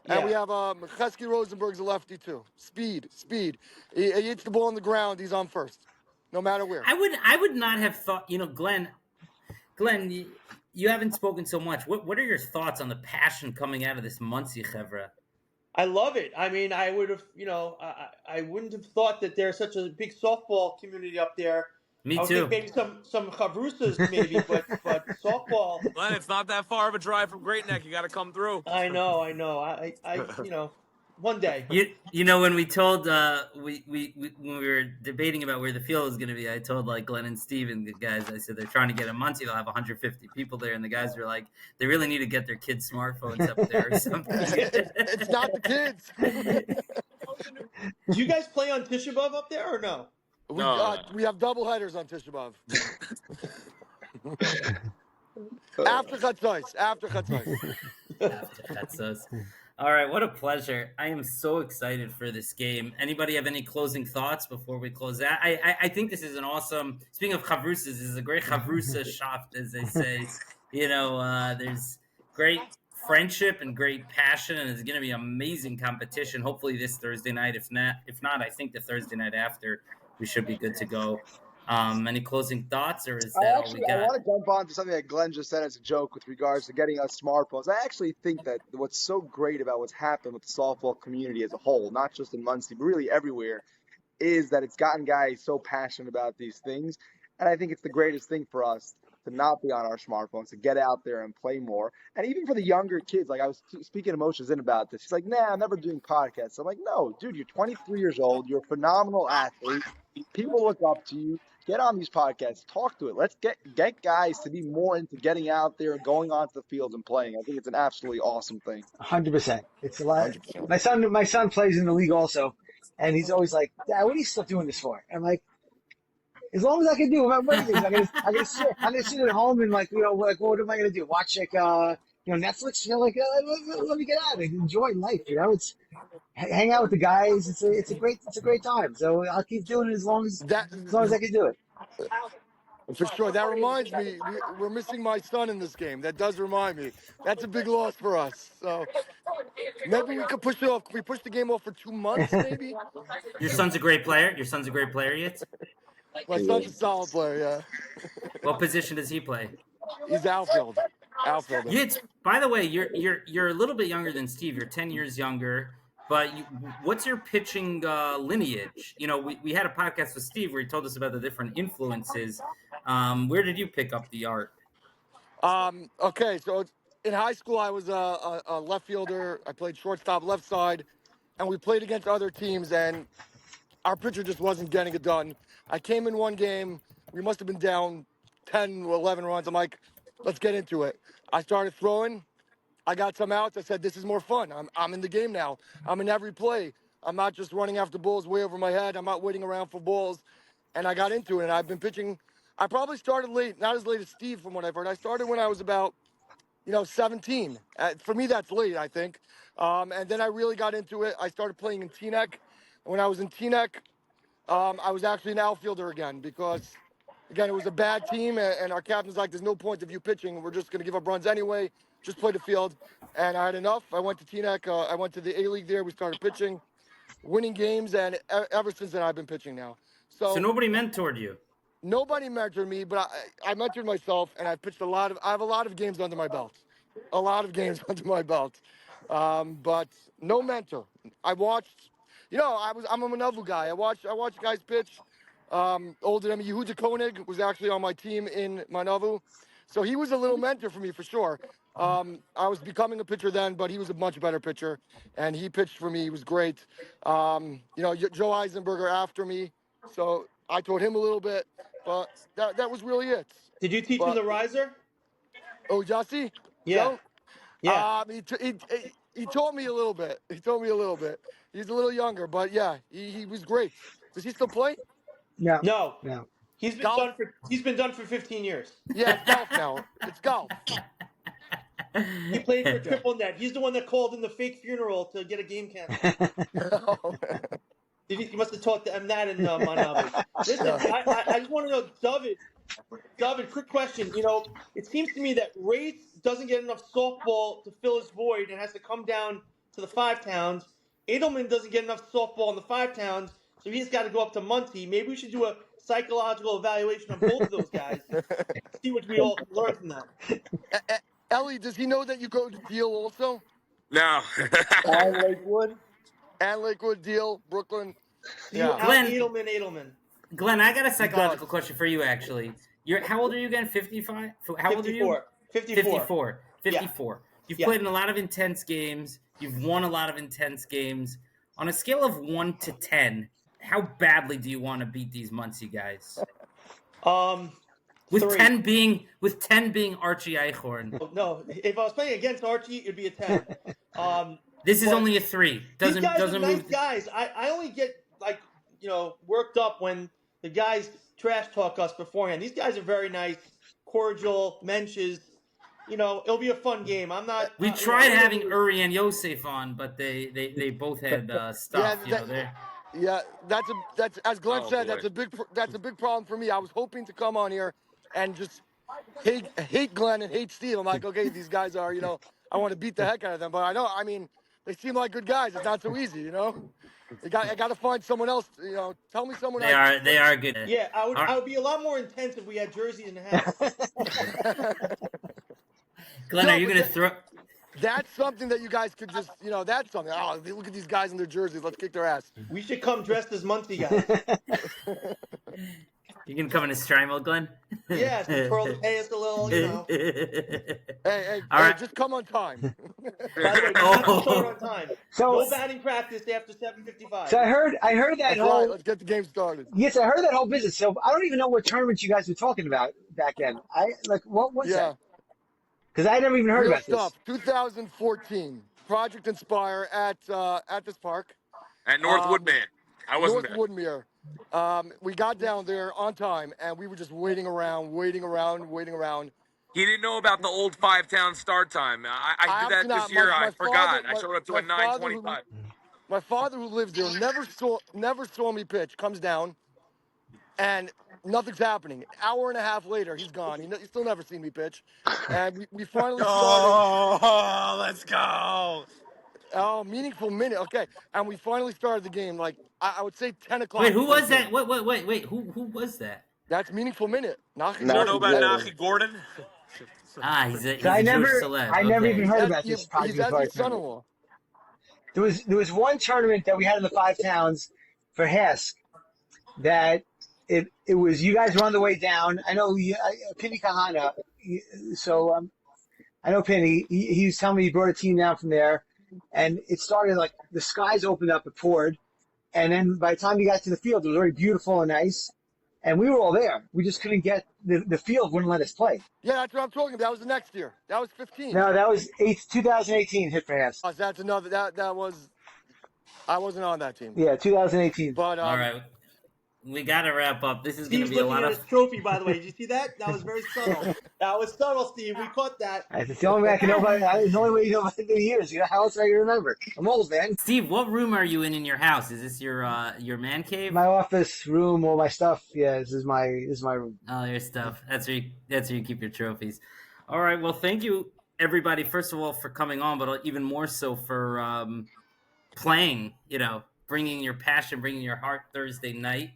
G: And we have Chesky Rosenberg's a lefty too. Speed. He hits the ball on the ground. He's on first, no matter where.
A: I would not have thought. Glenn, you haven't spoken so much. What are your thoughts on the passion coming out of this Muncie chevra?
F: I love it. I mean, I would have, I wouldn't have thought that there's such a big softball community up there.
A: Me
F: I would
A: too.
F: think maybe some chavrusas maybe, but softball.
C: Glenn, it's not that far of a drive from Great Neck. You got to come through.
F: I know. I one day.
A: When we told when we were debating about where the field was going to be, I told like Glenn and Steve and the guys, I said they're trying to get a Muncie. They'll have 150 people there, and the guys were like, they really need to get their kids' smartphones up there or something.
G: It's not the kids.
F: Do you guys play on Tisha B'Av up there or no?
G: We have double headers on Tisha B'Av. After Chatzos. After Chatzos.
A: After Chatzos. All right, what a pleasure. I am so excited for this game. Anybody have any closing thoughts before we close out? I think this is an awesome, speaking of chavrusas, this is a great chavrusa shaft, as they say. There's great friendship and great passion, and it's going to be amazing competition. Hopefully this Thursday night. If not, I think the Thursday night after we should be good to go. Any closing thoughts, or is that all we
H: I
A: got?
H: want to jump on to something that Glenn just said as a joke with regards to getting us smartphones. I actually think that what's so great about what's happened with the softball community as a whole, not just in Muncie, but really everywhere, is that it's gotten guys so passionate about these things. And I think it's the greatest thing for us to not be on our smartphones, to get out there and play more. And even for the younger kids, like I was speaking to Moshe Zinn about this. He's like, nah, I'm never doing podcasts. I'm like, no, dude, you're 23 years old. You're a phenomenal athlete. People look up to you. Get on these podcasts. Talk to it. Let's get guys to be more into getting out there and going onto the field and playing. I think it's an absolutely awesome thing.
E: 100%. It's a lot.
G: 100%.
E: My son plays in the league also, and he's always like, Dad, what are you still doing this for? And I'm like, as long as I can do my weddings, I'm gonna sit at home and what am I gonna do? Watch Netflix? Let me get out and enjoy life. It's hang out with the guys. It's a great time. So I'll keep doing it as long as I can do it.
G: For sure. That reminds me, we're missing my son in this game. That does remind me. That's a big loss for us. So maybe we could push it off. Can we push the game off for 2 months, maybe?
A: Your son's a great player. Your son's a great player, Yitz?
G: My son's a solid player, yeah.
A: What position does he play?
G: He's outfielder.
A: Yitz, by the way, you're a little bit younger than Steve. You're 10 years younger. But what's your pitching lineage? We had a podcast with Steve where he told us about the different influences. Where did you pick up the art?
G: Okay, so in high school, I was a left fielder. I played shortstop, left side, and we played against other teams, and our pitcher just wasn't getting it done. I came in one game. We must have been down 10 or 11 runs. I'm like, let's get into it. I started throwing. I got some outs. I said, this is more fun. I'm in the game now. I'm in every play. I'm not just running after balls way over my head. I'm not waiting around for balls. And I got into it, and I've been pitching. I probably started late, not as late as Steve from what I've heard. I started when I was about 17. For me, that's late, I think. And then I really got into it. I started playing in Teaneck. When I was in Teaneck, I was actually an outfielder again because, again, it was a bad team, and our captain's like, there's no point of you pitching. We're just going to give up runs anyway. Just play the field. And I had enough. I went to Teaneck. I went to the A-League there. We started pitching, winning games, and ever since then, I've been pitching now.
A: So nobody mentored you?
G: Nobody mentored me, but I mentored myself, and I pitched I have a lot of games under my belt. A lot of games under my belt. But no mentor. I watched, I'm a Manavu guy. I watched guys pitch. Older than me, Yehuda Koenig was actually on my team in Manavu. So he was a little mentor for me for sure. I was becoming a pitcher then, but he was a much better pitcher, and he pitched for me. He was great. Joe Eisenberger after me, so I taught him a little bit, but that was really it.
F: Did you teach him the riser?
G: Oh, Jossie?
F: Yeah.
G: Joe?
F: Yeah.
G: He taught me a little bit. He's a little younger, but yeah, he was great. Does he still play?
F: No. He's been done for 15 years.
G: Yeah, it's golf now. It's golf.
F: He played for Triple Net. He's the one that called in the fake funeral to get a game canceled. You must have taught them that in Manabu. Listen, I just want to know, David, quick question. It seems to me that Race doesn't get enough softball to fill his void and has to come down to the 5 towns. Edelman doesn't get enough softball in the 5 towns, so he's got to go up to Muncie. Maybe we should do a psychological evaluation of both of those guys. See what we all learn from that.
G: Ellie, does he know that you go to Deal also?
C: No.
H: And Lakewood?
G: And Lakewood, Deal, Brooklyn.
F: Yeah.
A: Glenn,
F: Edelman.
A: Glenn, I got a psychological question for you, actually. How old are you again? 55? How old are you? 54.
F: Yeah.
A: You've played in a lot of intense games. You've won a lot of intense games. On a scale of 1 to 10, how badly do you want to beat these Muncie guys? With
F: 3.
A: 10 being Archie Eichhorn.
F: No, if I was playing against Archie, it'd be a 10.
A: This is only a 3.
F: These guys are nice guys. I only get worked up when the guys trash talk us beforehand. These guys are very nice, cordial mentions. It'll be a fun game. I'm not.
A: We tried having Uri and Yosef on, but they both had stuff. There.
G: Yeah, that's as Glenn said. That's a big problem for me. I was hoping to come on here and just hate Glenn and hate Steve. I'm like, okay, these guys are, I want to beat the heck out of them. But I mean, they seem like good guys. It's not so easy, I got to find someone else. Tell me someone.
A: They are good.
F: Yeah, I would be a lot more intense if we had jerseys in the house.
A: Glenn, are you going to throw?
G: That's something that you guys could just, that's something. Oh, look at these guys in their jerseys. Let's kick their ass.
F: We should come dressed as Muncie guys.
A: You can come in a Strymel, Glenn?
F: Yeah, twirl the pay us a little,
G: Hey,
A: all right.
G: Just come on time.
F: By the way, we have to start on time.
E: So
F: no batting practice after 7:55.
E: So I heard that
G: That's
E: whole.
G: right. Let's get the game started.
E: Yes, I heard that whole business. So I don't even know what tournament you guys were talking about back then. What was that? Because I never even heard
G: Real
E: about
G: stuff.
E: this.
G: 2014, Project Inspire at this park.
C: At North Woodmere. I wasn't
G: North
C: there.
G: Woodmere. We got down there on time, and we were just waiting around.
C: He didn't know about the old 5-town start time. I did that this year. I forgot. I showed up to a 9:25.
G: My father, who lives there, never saw me pitch. Comes down, and nothing's happening. Hour and a half later, he's gone. He's still never seen me pitch. And we finally started.
C: Oh, let's go.
G: Oh, meaningful minute. Okay. And we finally started the game, like, I would say 10 o'clock.
A: Wait, who was that? Wait. Who was that?
G: That's meaningful minute.
C: You don't know about Nachi Gordon?
A: He's a
E: I never
A: celeb.
E: even heard about this.
G: He's Ed's son-in-law.
E: There was one tournament that we had in the 5 towns for Hask that it was, you guys were on the way down. I know Penny Kahana. So I know Penny. He was telling me he brought a team down from there, and it started like the skies opened up, it poured, and then by the time you got to the field, it was very beautiful and nice. And we were all there. We just couldn't get the field wouldn't let us play.
G: Yeah, that's what I'm talking about. That was the next year. That was 15.
E: No, that was 2018 hit for Hask.
G: That's another. That was. I wasn't on that team.
E: Yeah, 2018.
G: But
A: all right, we got to wrap up. This is going to be a lot of.
F: His trophy, by the way. Did you see that? That was very subtle. That was subtle, Steve. We caught that.
E: It's the only way I can know about it. It's the only way you know about it in years. How else are you remember? I'm old, man.
A: Steve, what room are you in your house? Is this your man cave?
E: My office room, all my stuff. Yeah, this is my room.
A: Oh, your stuff. That's where you keep your trophies. All right. Well, thank you everybody. First of all, for coming on, but even more so for playing. Bringing your passion, bringing your heart Thursday night.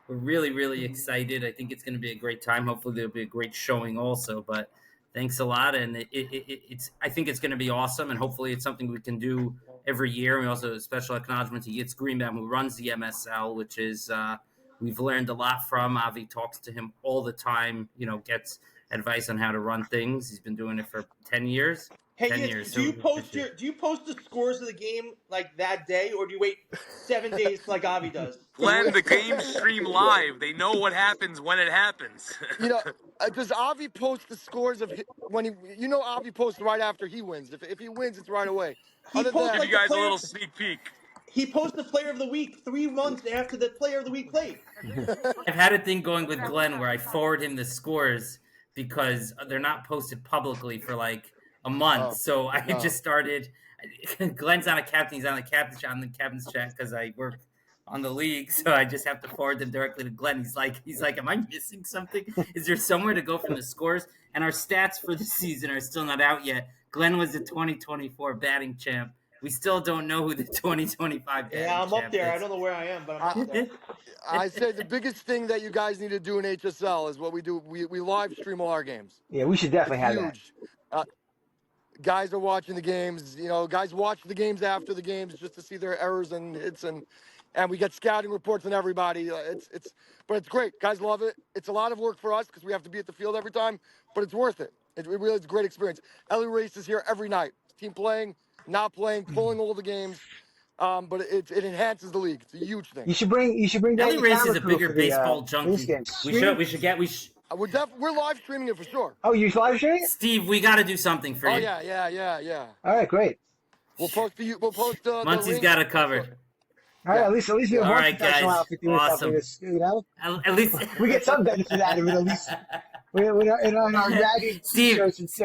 A: We're really, really excited. I think it's going to be a great time. Hopefully, there'll be a great showing also. But thanks a lot, and I think it's going to be awesome, and hopefully, it's something we can do every year. We also have a special acknowledgement to Yitz Greenbaum, who runs the MSL, which is we've learned a lot from. Avi talks to him all the time. Gets advice on how to run things. He's been doing it for 10 years.
F: Hey, do you post the scores of the game like that day, or do you wait 7 days like Avi does?
C: Glenn, the games stream live. They know what happens when it happens.
G: Does Avi post the scores of when Avi posts right after he wins? If he wins, it's right away.
F: Give
C: you guys a little sneak peek.
F: He posts the Player of the Week 3 months after the Player of the Week played.
A: I've had a thing going with Glenn where I forward him the scores because they're not posted publicly for like a month. So I just started. Glenn's on a captain. He's on the captain's chat because I work on the league. So I just have to forward them directly to Glenn. He's like, am I missing something? Is there somewhere to go from the scores? And our stats for the season are still not out yet. Glenn was the 2024 batting champ. We still don't know who the 2025 batting champ is.
F: Yeah, I'm up there. I don't know where I am, but I'm up there.
G: I say the biggest thing that you guys need to do in HSL is what we do. We live stream all our games.
E: Yeah, we should definitely have that.
G: Guys are watching the games. Guys watch the games after the games just to see their errors and hits, and we get scouting reports on everybody. But it's great. Guys love it. It's a lot of work for us because we have to be at the field every time, but it's worth it. It really is a great experience. Ellie Race is here every night. Team playing, not playing, pulling all the games. But it enhances the league. It's a huge thing.
E: You should bring
A: Ellie Race is a bigger baseball junkie.
G: We're live streaming it for sure.
E: Oh, you live streaming it?
A: Steve, we got to do something for you.
G: Oh yeah.
E: All right, great.
G: We'll post
A: Muncie's got it covered.
E: All right, at least we have one
A: professional
E: outfit doing
A: awesome.
E: something.
A: At least
E: we get some benefit out of it at least. in our ragged
A: Steve,
E: t-shirts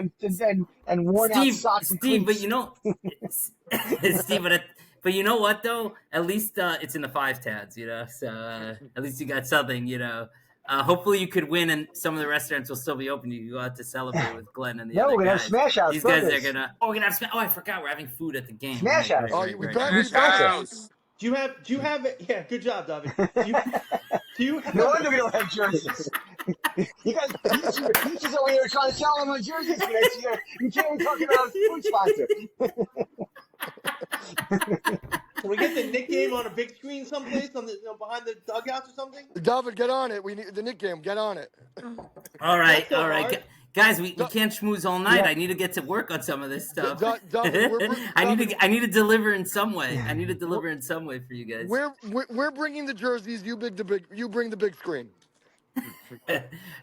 E: and worn out socks and
A: Steve, but
E: cleats.
A: you know, Steve, but you know what though? At least it's in the 5 tabs, you know. So at least you got something, you know. Hopefully you could win, and some of the restaurants will still be open. You can go out to celebrate with Glenn and the
E: No,
A: other
E: we're gonna have
A: guys.
E: Smash House
A: These guys are
E: Burgers.
A: gonna. Oh, we're gonna have. Oh, I forgot we're having food at the game.
E: Smash
A: Right,
E: House.
A: right, right,
G: We
A: right,
G: better
E: New
G: be back.
E: sponsor.
F: Do you have? Yeah, good job, David. Do you have?
E: No wonder we don't have jerseys. You guys, you just over here trying to sell them on jerseys for next year. You can't even talk about a food sponsor.
F: Can we get the Nick game on a big screen someplace on the behind the dugouts or something?
G: David, get on it. We need the Nick game. Get on it.
A: All right,
F: Not so
A: all right,
F: hard.
A: guys. We can't schmooze all night.
E: Yeah.
A: I need to get to work on some of this stuff.
G: David,
A: I need to deliver in some way. I need to deliver in some way for you guys.
G: We're bringing the jerseys. You bring the big screen.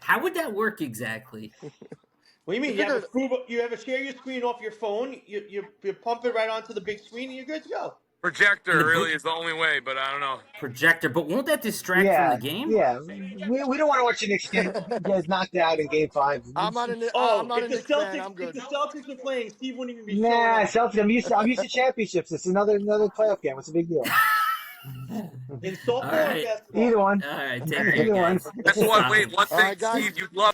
A: How would that work exactly?
F: What do you mean? You have a share your screen off your phone. You pump it right onto the big screen, and you're good to go.
C: Projector really is the only way, but I don't know.
A: Projector, but won't that distract
E: Yeah,
A: from the game?
E: yeah. We don't want to watch the Knicks get knocked out in Game 5.
G: I'm not a Knicks fan. I'm good.
F: If the Celtics were playing, Steve wouldn't even be showing
E: Nah,
F: up.
E: Celtics. I'm used to championships. It's another playoff game. What's the big deal?
F: In softball
A: All right.
F: or basketball?
E: Either one.
A: All right, take care,
E: Either one.
A: guys.
C: Guess what? Wait, one
G: All right,
C: thing,
G: guys.
C: Steve, you'd love